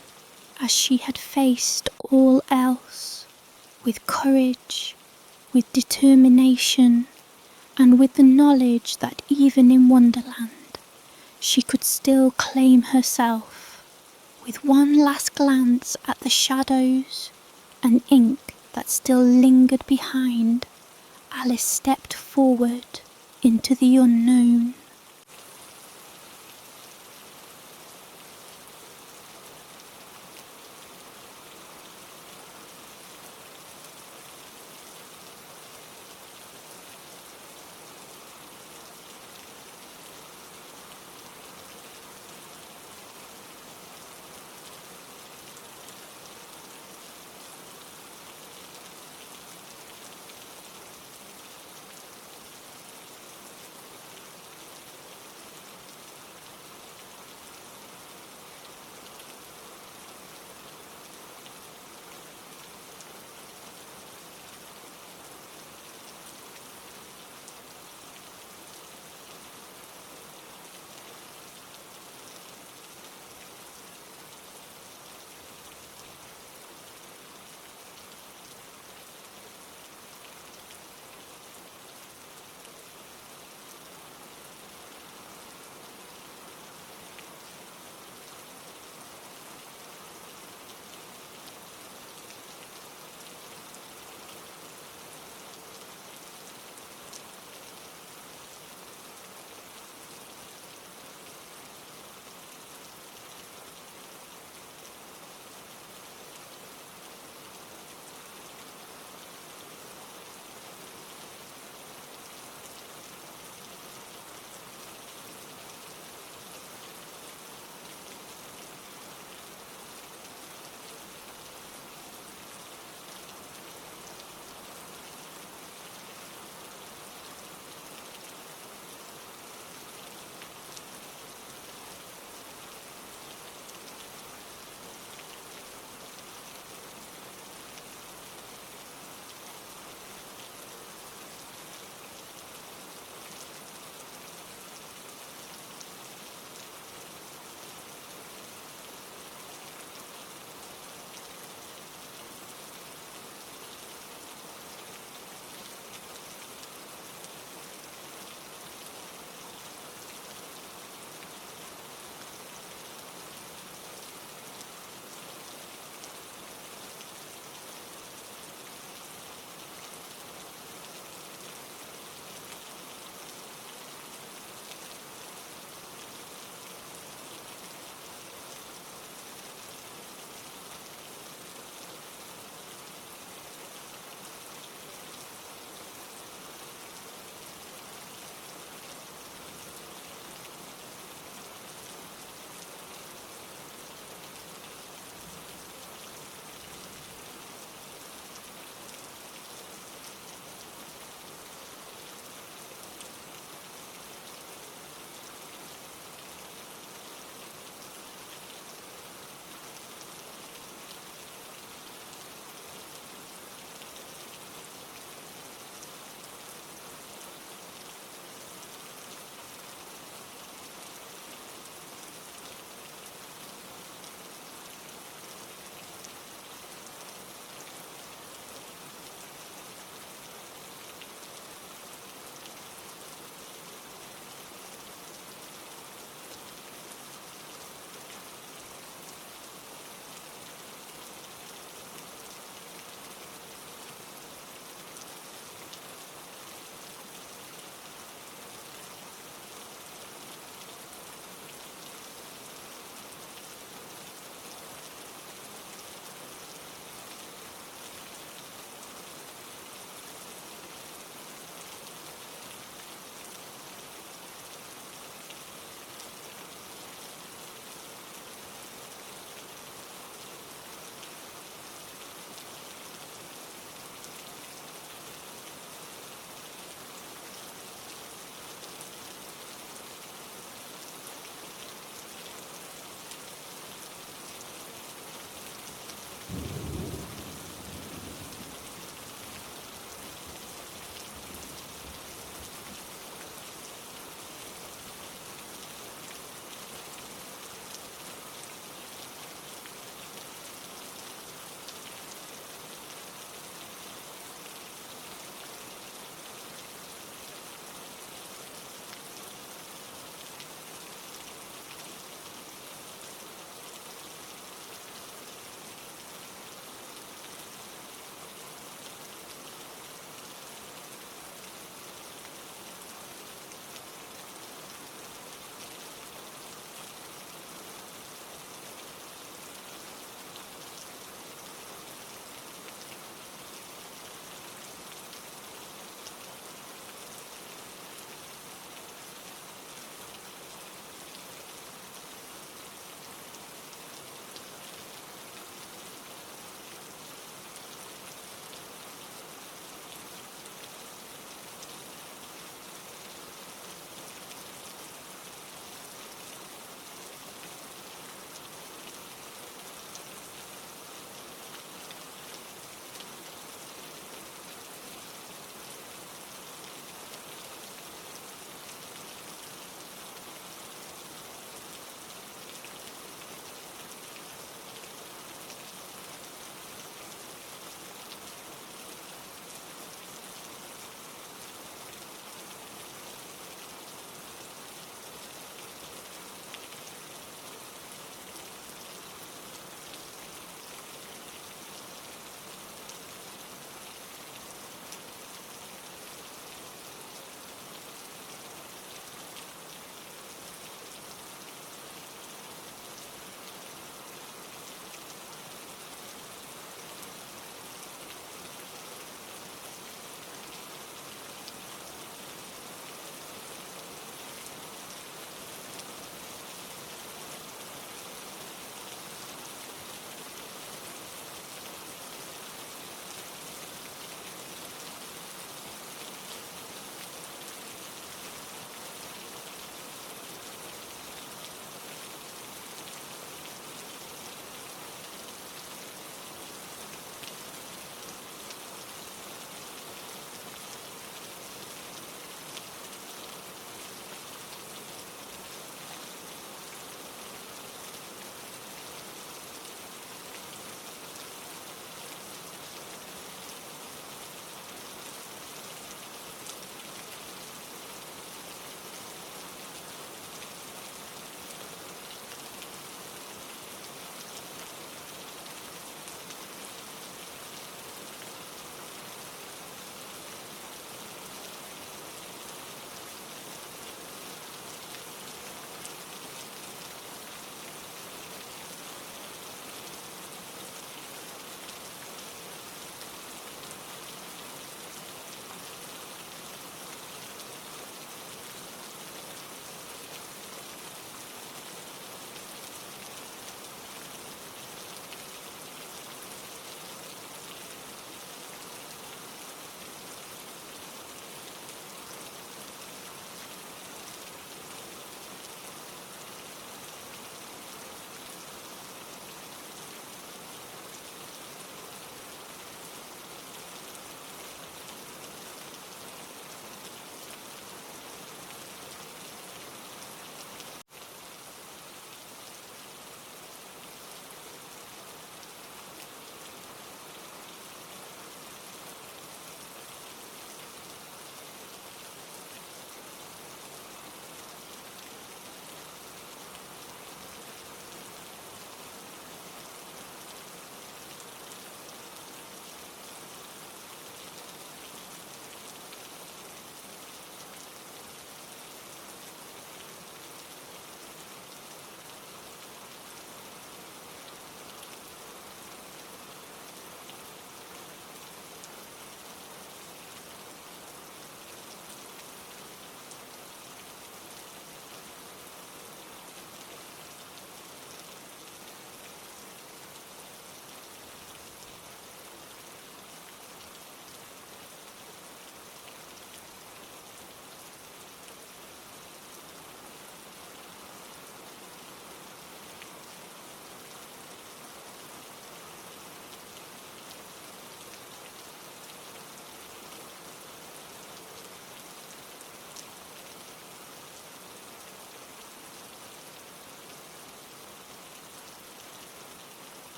as she had faced all else, with courage, with determination, and with the knowledge that even in Wonderland she could still claim herself. With one last glance at the shadows and ink that still lingered behind, Alice stepped forward into the unknown.